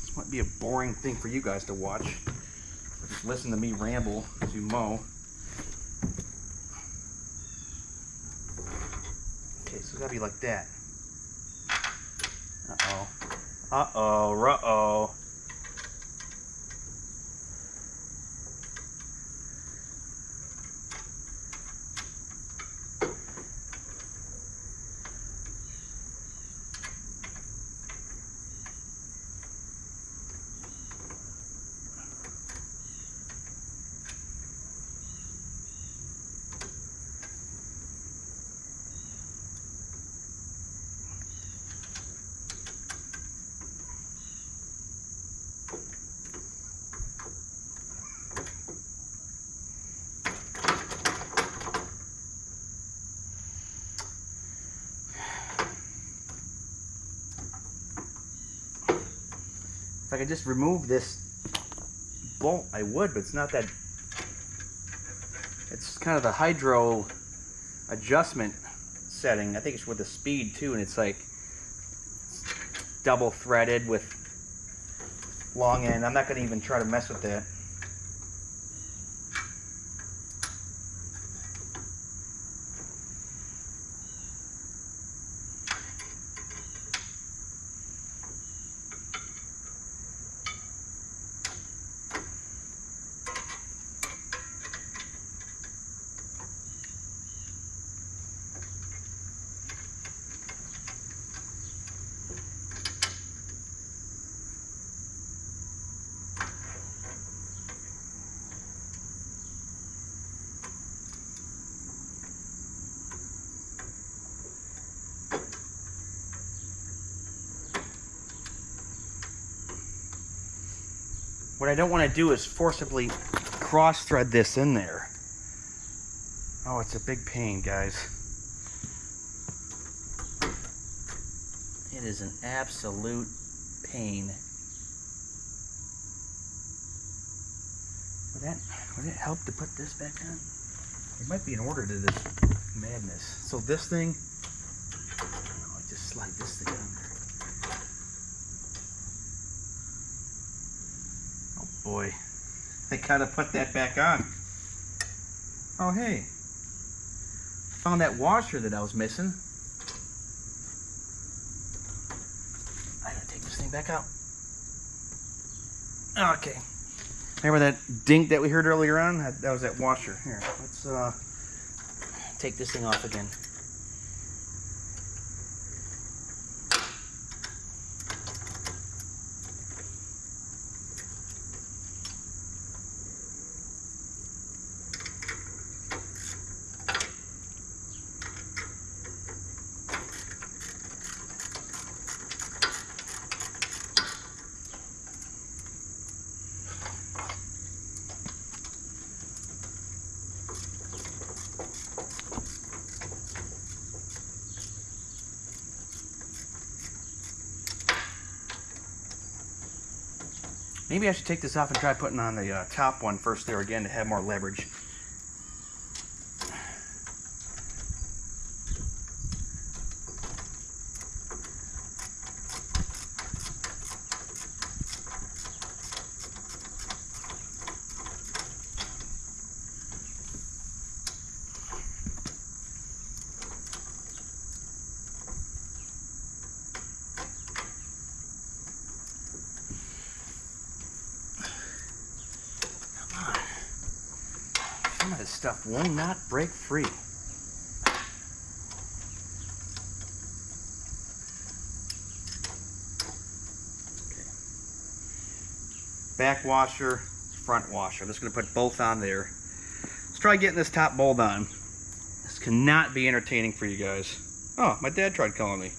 This might be a boring thing for you guys to watch. Or just listen to me ramble as you mow. Okay, so it's gotta be like that. Uh-oh. Uh-oh. Uh-oh. If I could just remove this bolt, I would, but it's not that... It's kind of the hydro adjustment setting. I think it's with the speed too, and it's like double threaded with long end. I'm not going to even try to mess with that. What I don't want to do is forcibly cross-thread this in there. Oh, it's a big pain, guys. It is an absolute pain. Would it help to put this back on? There might be an order to this madness. So this thing, I just slide this thing on there. Boy, I gotta put that back on. Oh, hey. Found that washer that I was missing. I gotta take this thing back out. Okay. Remember that dink that we heard earlier on? That was that washer. Here, let's take this thing off again. Maybe I should take this off and try putting on the top one first there again to have more leverage. Some of this stuff will not break free. Okay. Back washer, front washer. I'm just going to put both on there. Let's try getting this top bolt on. This cannot be entertaining for you guys. Oh, my dad tried calling me.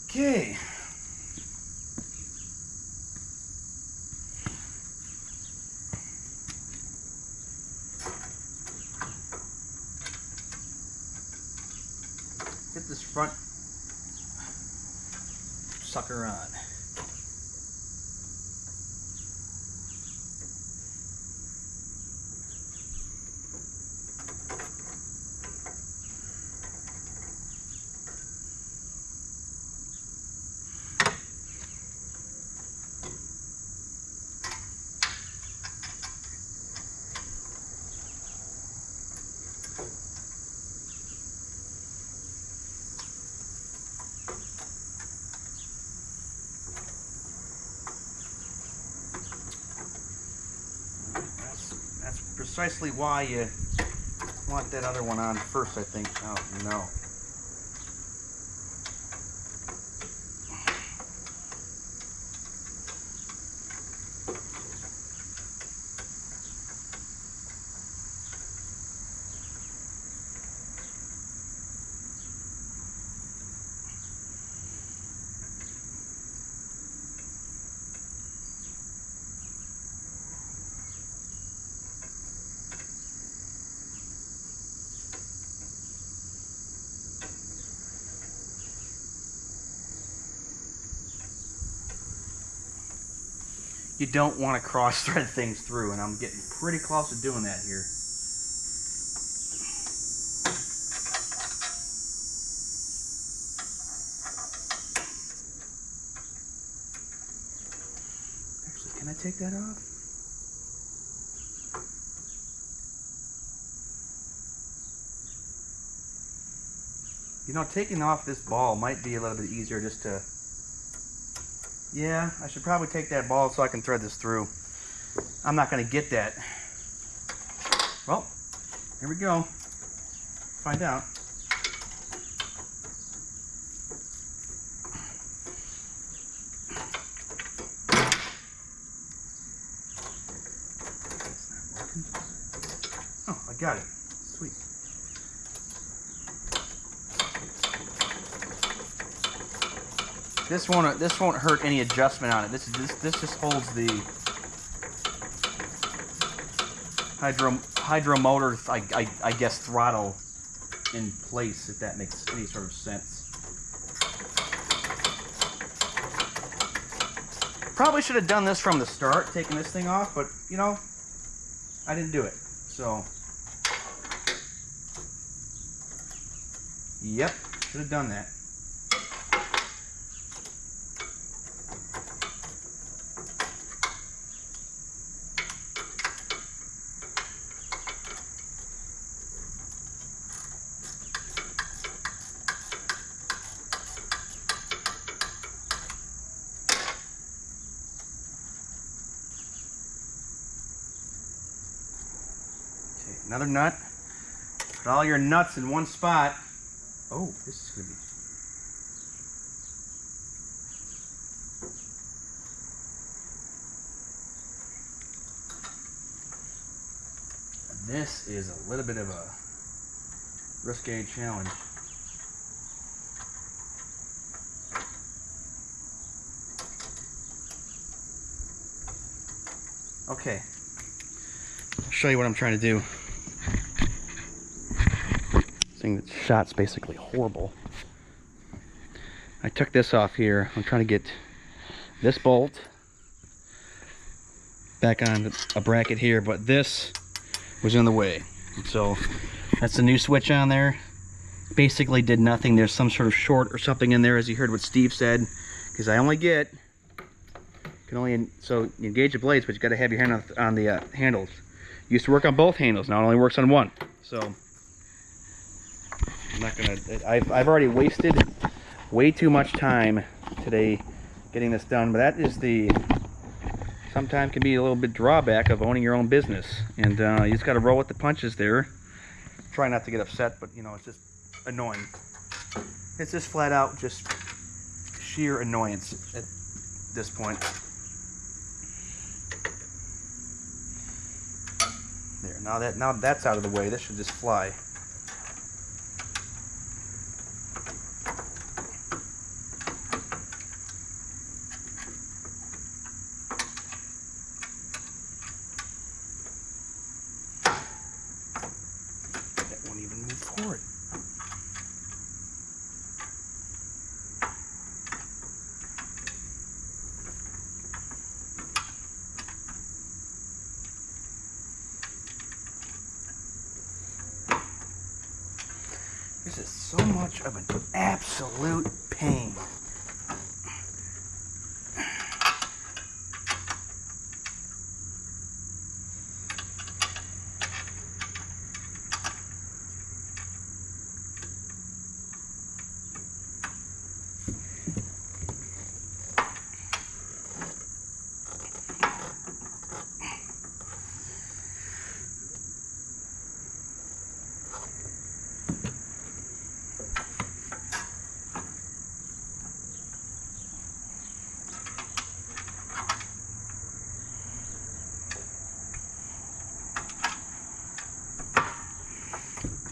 Okay. Get this front sucker on. That's precisely why you want that other one on first, I think. Oh, no. You don't want to cross thread things through, and I'm getting pretty close to doing that here. Actually, can I take that off? You know, taking off this ball might be a little bit easier just to... Yeah, I should probably take that ball so I can thread this through. I'm not going to get that. Well, here we go. Find out. That's not working. Oh, I got it. Sweet. This won't hurt any adjustment on it. This just holds the hydro motor, I guess, throttle in place, if that makes any sort of sense. Probably should have done this from the start, taking this thing off, but you know, I didn't do it. So, yep, should have done that. Another nut. Put all your nuts in one spot. Oh, this is going to be... This is a little bit of a risque challenge. Okay. show you what I'm trying to do. This thing that shot's basically horrible. I took this off here. I'm trying to get this bolt back on a bracket here, but this was in the way. So that's the new switch on there. Basically did nothing. There's some sort of short or something in there, as you heard what Steve said, because I only get, so you engage the blades, but you got to have your hand on the handles. Used to work on both handles, now it only works on one. So I'm not gonna, I've already wasted way too much time today getting this done, but that is the, sometimes can be a little bit drawback of owning your own business, and you just got to roll with the punches there. Try not to get upset, but you know, it's just annoying. It's just flat out just sheer annoyance at this point. There, now that's out of the way. This should just fly. That won't even move forward. This is so much of an absolute pain.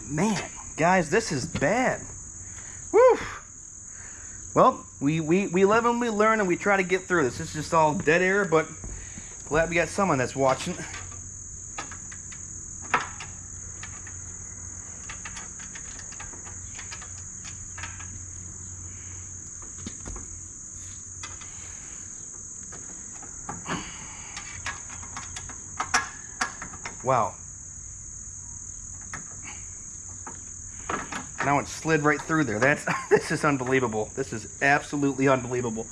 Man, guys, this is bad. Woo! Well, we live and we learn, and we try to get through this. It's just all dead air, but glad we got someone that's watching. Wow. Now it slid right through there. This is unbelievable. This is absolutely unbelievable.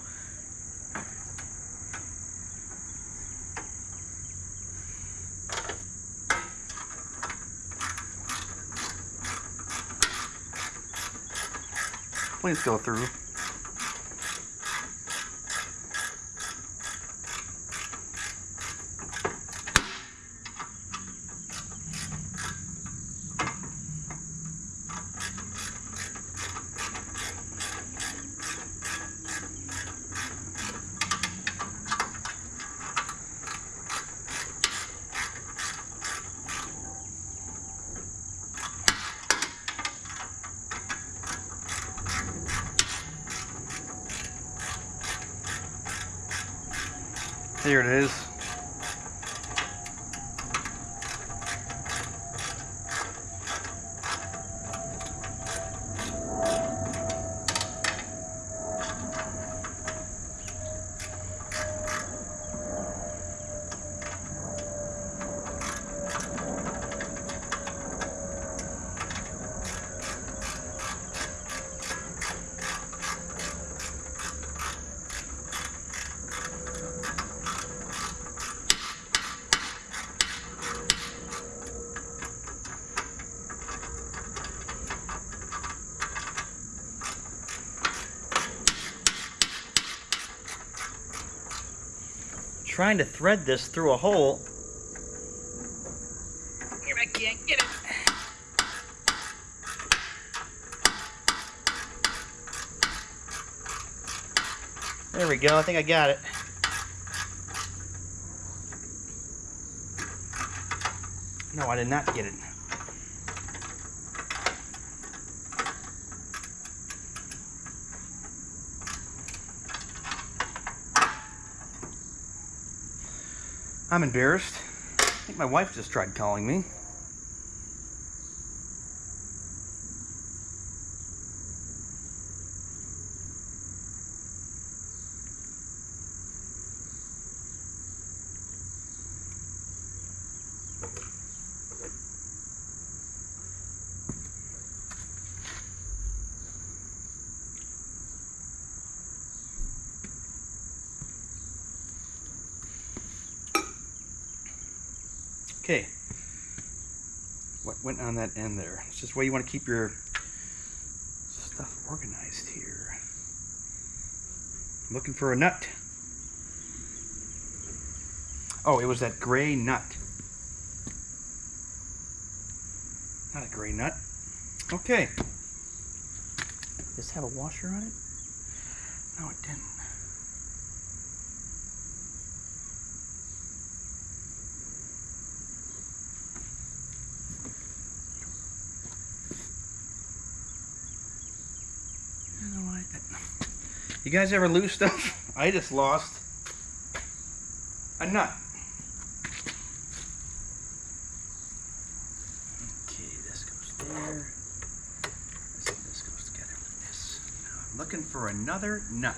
Please go through. Here it is. Trying to thread this through a hole. Here, I can't get it. There we go. I think I got it. No, I did not get it. I'm embarrassed. I think my wife just tried calling me. Okay, what went on that end there? It's just the way you want to keep your stuff organized here. I'm looking for a nut. Oh, it was that gray nut. Not a gray nut. Okay. Does this have a washer on it? No, it didn't. You guys ever lose stuff? I just lost a nut. Okay, this goes there. This goes together with this. Now I'm looking for another nut.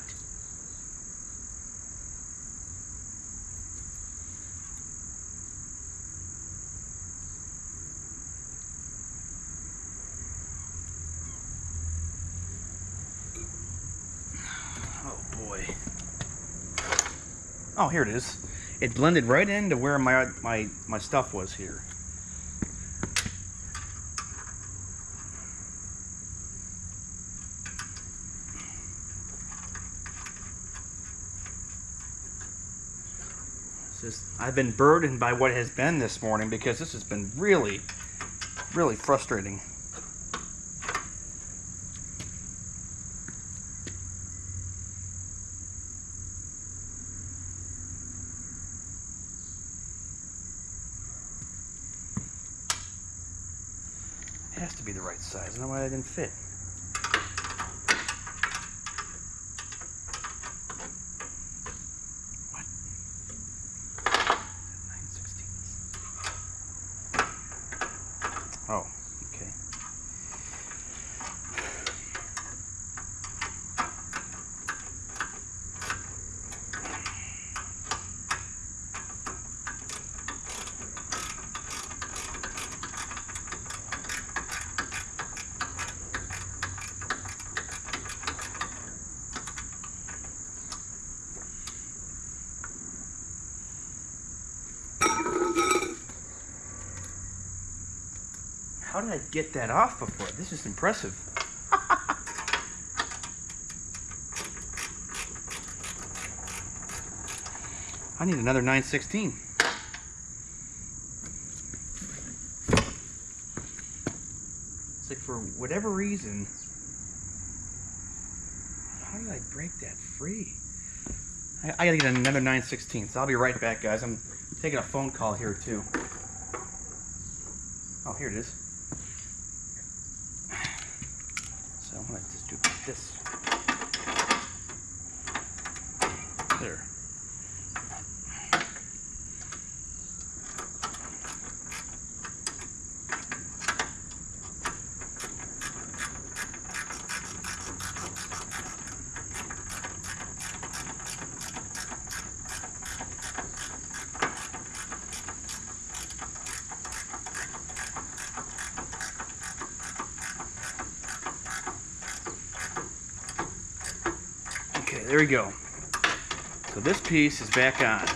Oh, here it is. It blended right into where my stuff was here. I've been burdened by what has been this morning because this has been really, really frustrating. It has to be the right size. I don't know why it didn't fit. What? 9/16. Oh, okay. How did I get that off before? This is impressive. I need another 9/16. It's like for whatever reason, how did I break that free? I gotta get another 9/16. I'll be right back, guys. I'm taking a phone call here too. Oh, here it is. So I'm gonna just do this. There. Okay, there we go. So this piece is back on.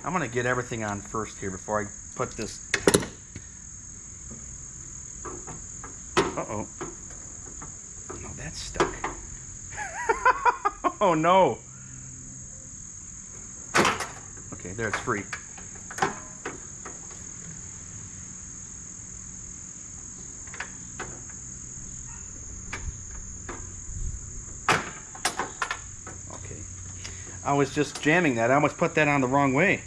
I'm gonna get everything on first here before I put this. Uh-oh. No, that's stuck. Oh no. Okay, there, it's free. I was just jamming that. I almost put that on the wrong way.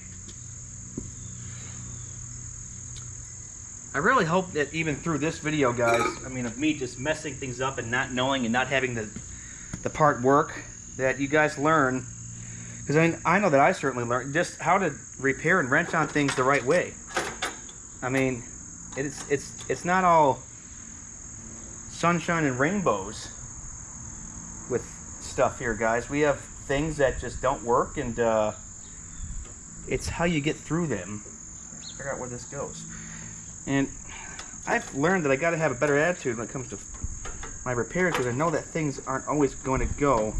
I really hope that even through this video, guys, I mean, of me just messing things up and not knowing and not having the part work, that you guys learn. Because I know that I certainly learned just how to repair and wrench on things the right way. I mean, it's not all sunshine and rainbows with stuff here, guys. We have things that just don't work, and it's how you get through them. Figure out where this goes. And I've learned that I got to have a better attitude when it comes to my repairs, because I know that things aren't always going to go,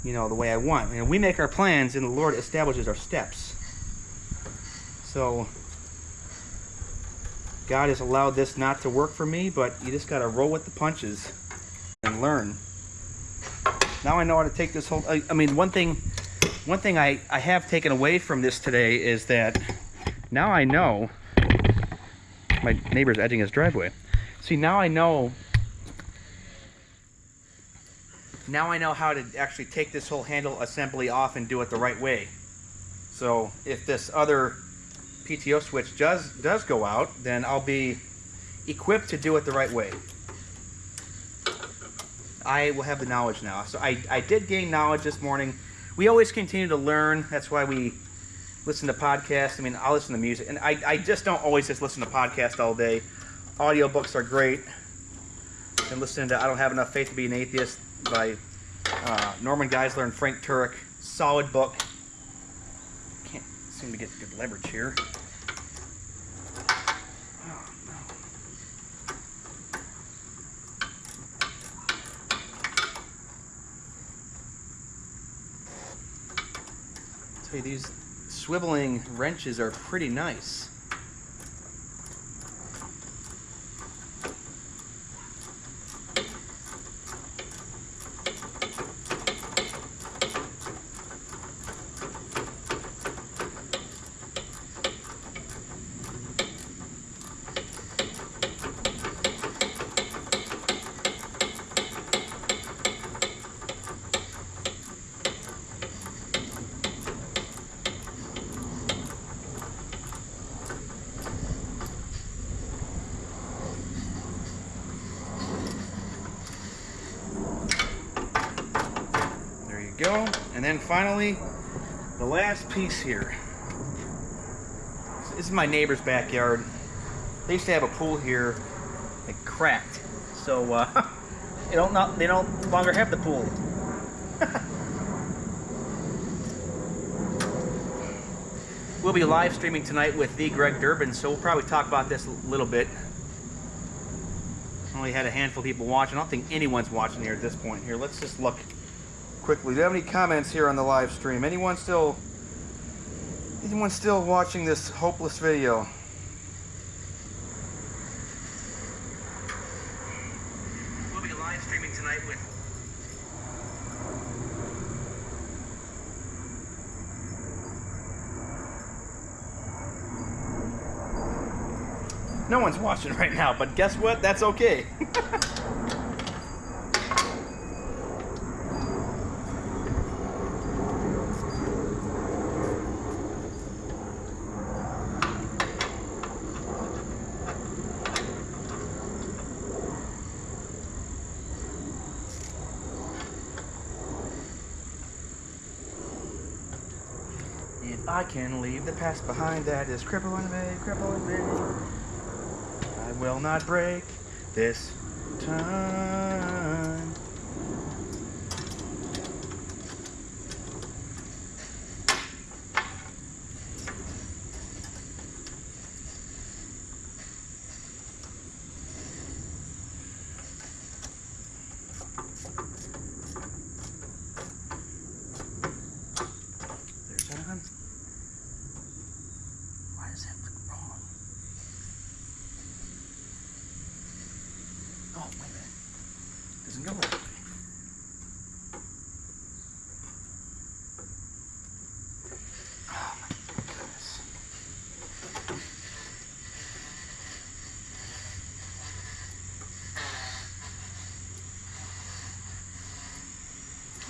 you know, the way I want. And we make our plans, and the Lord establishes our steps. So God has allowed this not to work for me, but you just got to roll with the punches and learn. Now I know how to take this whole... I mean, one thing I have taken away from this today is that now I know... My neighbor's edging his driveway. See, now I know how to actually take this whole handle assembly off and do it the right way. So if this other PTO switch does go out, then I'll be equipped to do it the right way. I will have the knowledge now. So I did gain knowledge this morning. We always continue to learn. That's why we listen to podcasts. I mean, I'll listen to music. And I just don't always just listen to podcasts all day. Audiobooks are great. And listening to I Don't Have Enough Faith to Be an Atheist by Norman Geisler and Frank Turek. Solid book. Can't seem to get good leverage here. Oh, no. I'll tell you, these swiveling wrenches are pretty nice. Go. And then finally, the last piece here. This is my neighbor's backyard. They used to have a pool here. It cracked, so they don't longer have the pool. We'll be live streaming tonight with the Greg Durbin, so we'll probably talk about this a little bit. Only had a handful of people watching. I don't think anyone's watching here at this point. Here, let's just look quickly. Do you have any comments here on the live stream? Anyone still watching this hopeless video? We'll be live streaming tonight with... No one's watching right now, but guess what? That's okay. If I can leave the past behind that is crippling me, I will not break this time. There's that on. Why does that look wrong? Oh, wait a minute. Doesn't go that way. Oh my goodness.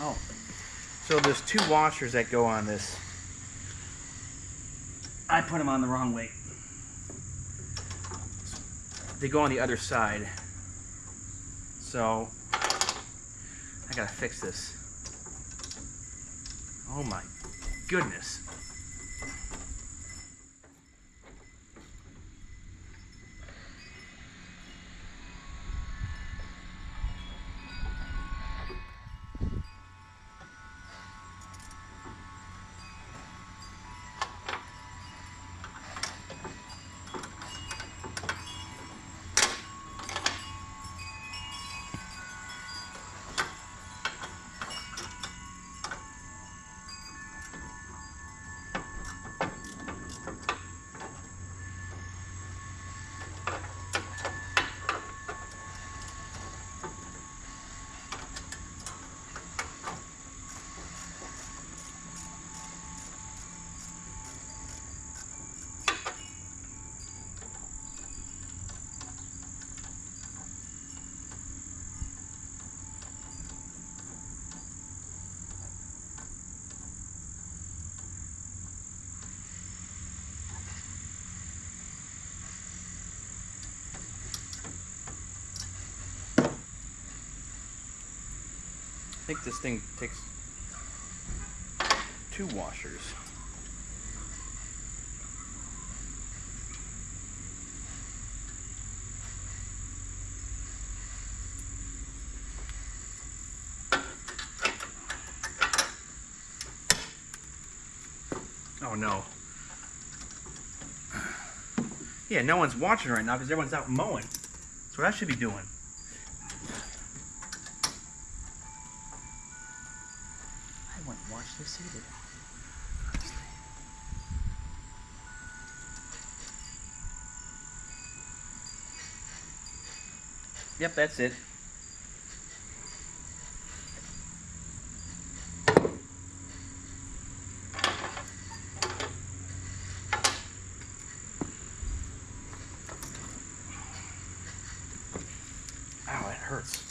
Oh. So there's two washers that go on this. I put them on the wrong way. They go on the other side. So I gotta fix this. Oh my goodness. I think this thing takes 2 washers. Oh no. Yeah, no one's watching right now because everyone's out mowing. That's what I should be doing. I wouldn't watch this either. Honestly. Yep, that's it. Ow, it hurts.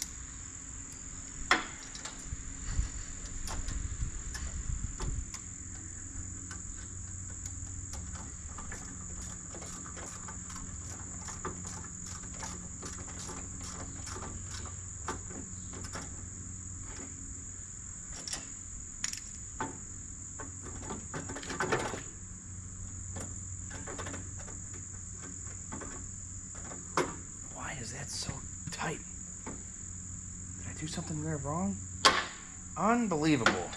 Why is that so tight? Did I do something there wrong? Unbelievable.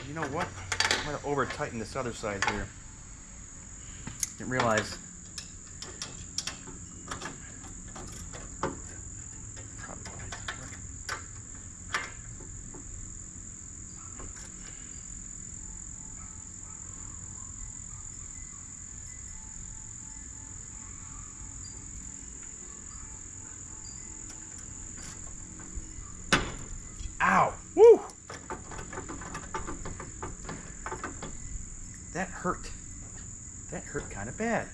You know what? I'm going to over tighten this other side here. Didn't realize. Probably why it didn't work. Ow! Woo! That hurt. That hurt kind of bad.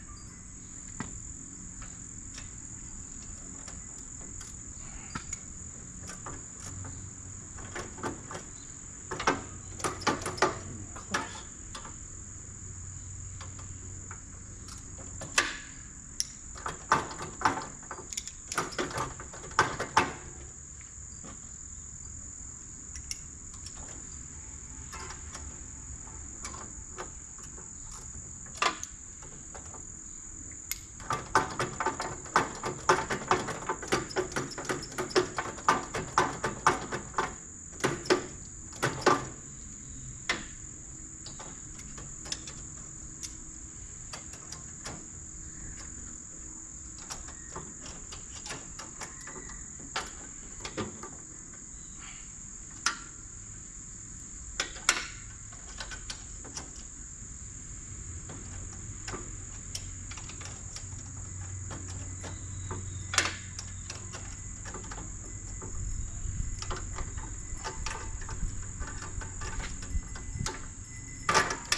Close.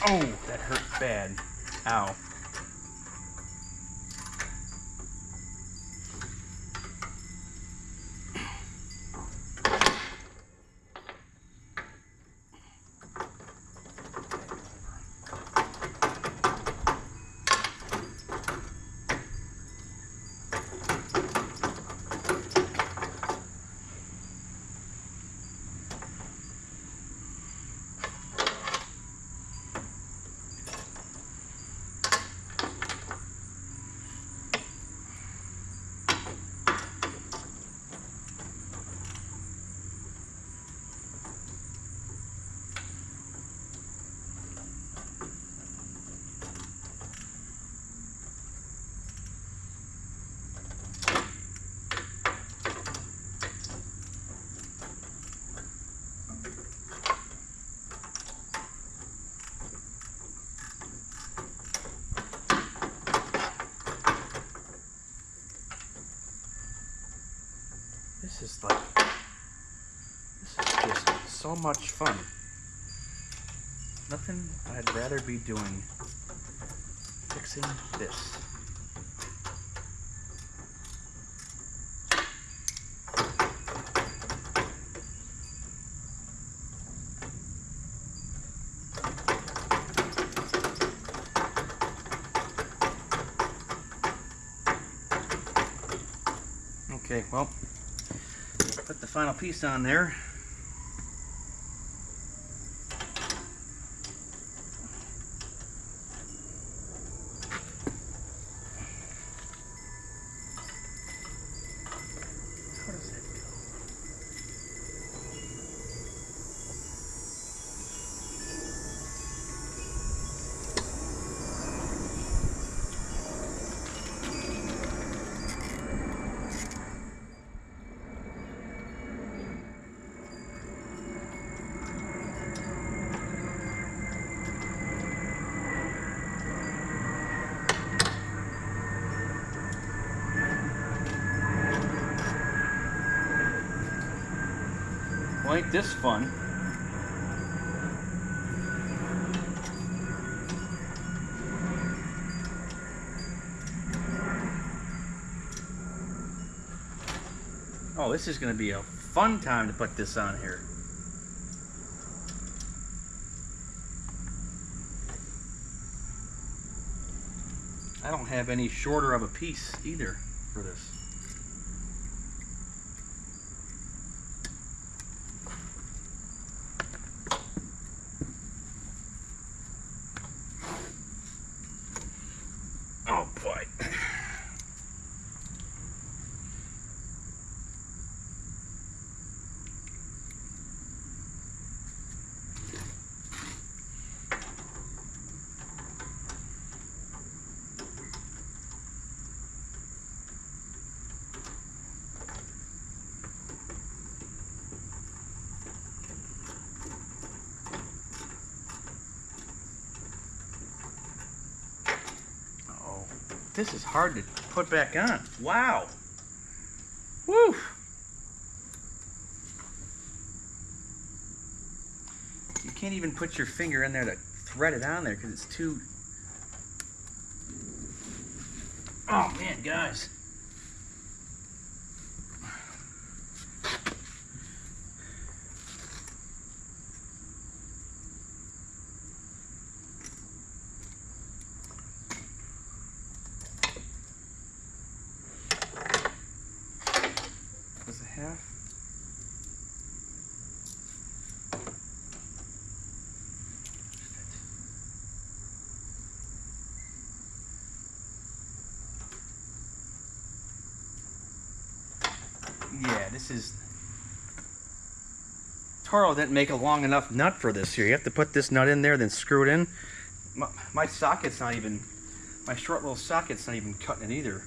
Oh, that hurt bad. Ow. This is just so much fun. Nothing I'd rather be doing fixing this. Okay, well, put the final piece on there. How does that go? Well, ain't this fun? Oh, this is going to be a fun time to put this on here. I don't have any shorter of a piece either for this. Oh boy. This is hard to put back on. Wow. Woo. You can't even put your finger in there to thread it on there because it's too... Oh man, guys. Was it half? Yeah, this is... Toro didn't make a long enough nut for this here. You have to put this nut in there, then screw it in. My socket's not even... My short little socket's not even cutting it either.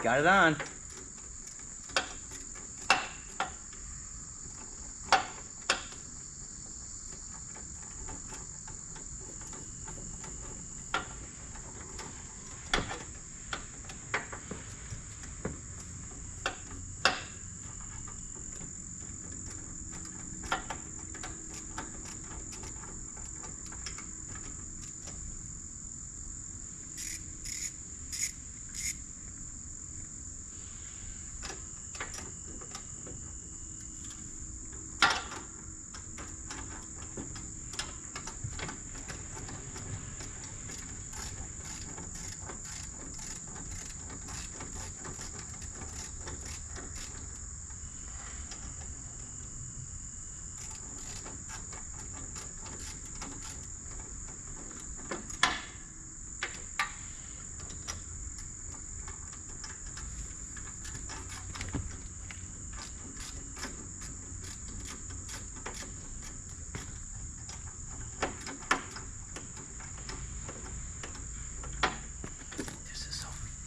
Got it on.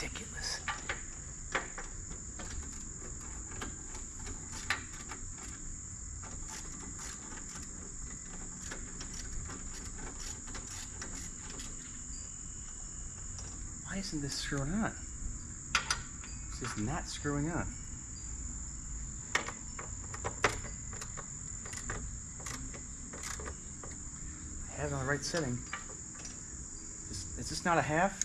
Ridiculous. Why isn't this screwing on? This is not screwing on. I have it on the right setting. Is this not a half?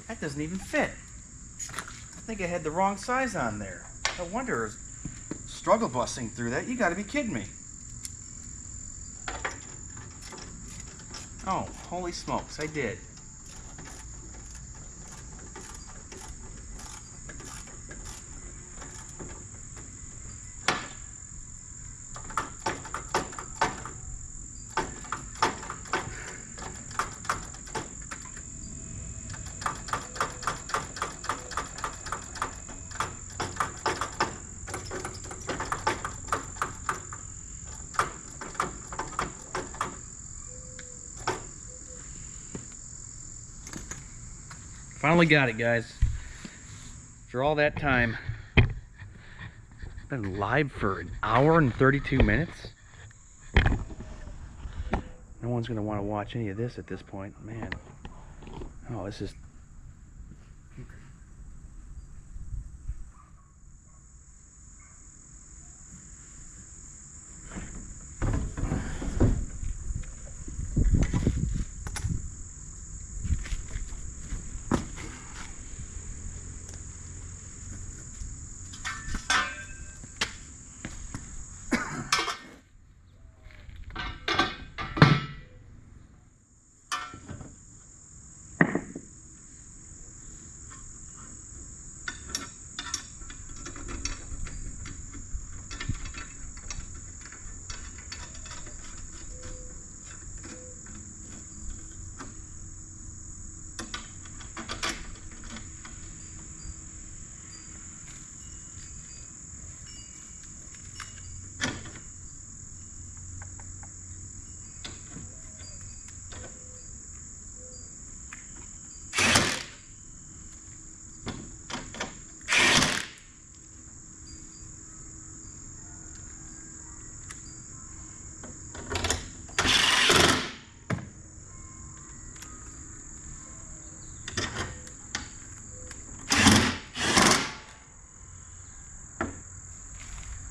That doesn't even fit. I think I had the wrong size on there. No wonder I was struggle busting through that. You gotta be kidding me. Oh, holy smokes, I did. Finally got it, guys. After all that time, been live for an hour and 32 minutes. No one's gonna want to watch any of this at this point, man. Oh, this is.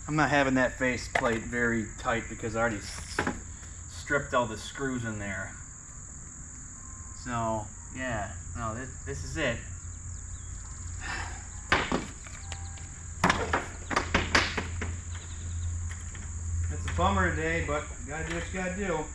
I'm not having that face plate very tight because I already stripped all the screws in there. So Yeah, no, this is it. It's a bummer today, but you gotta do what you gotta do.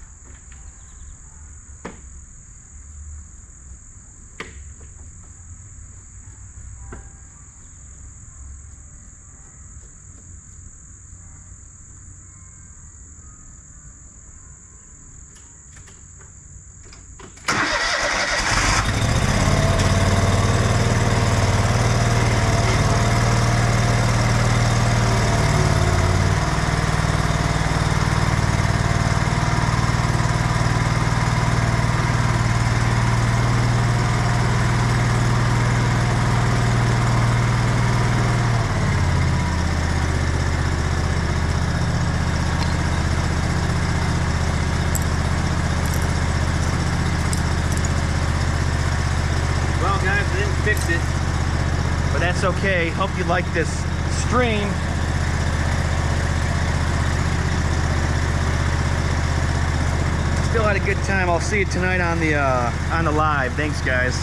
Well guys, we didn't fix it, but that's okay. Hope you like this stream. Still had a good time. I'll see you tonight on the live. Thanks guys.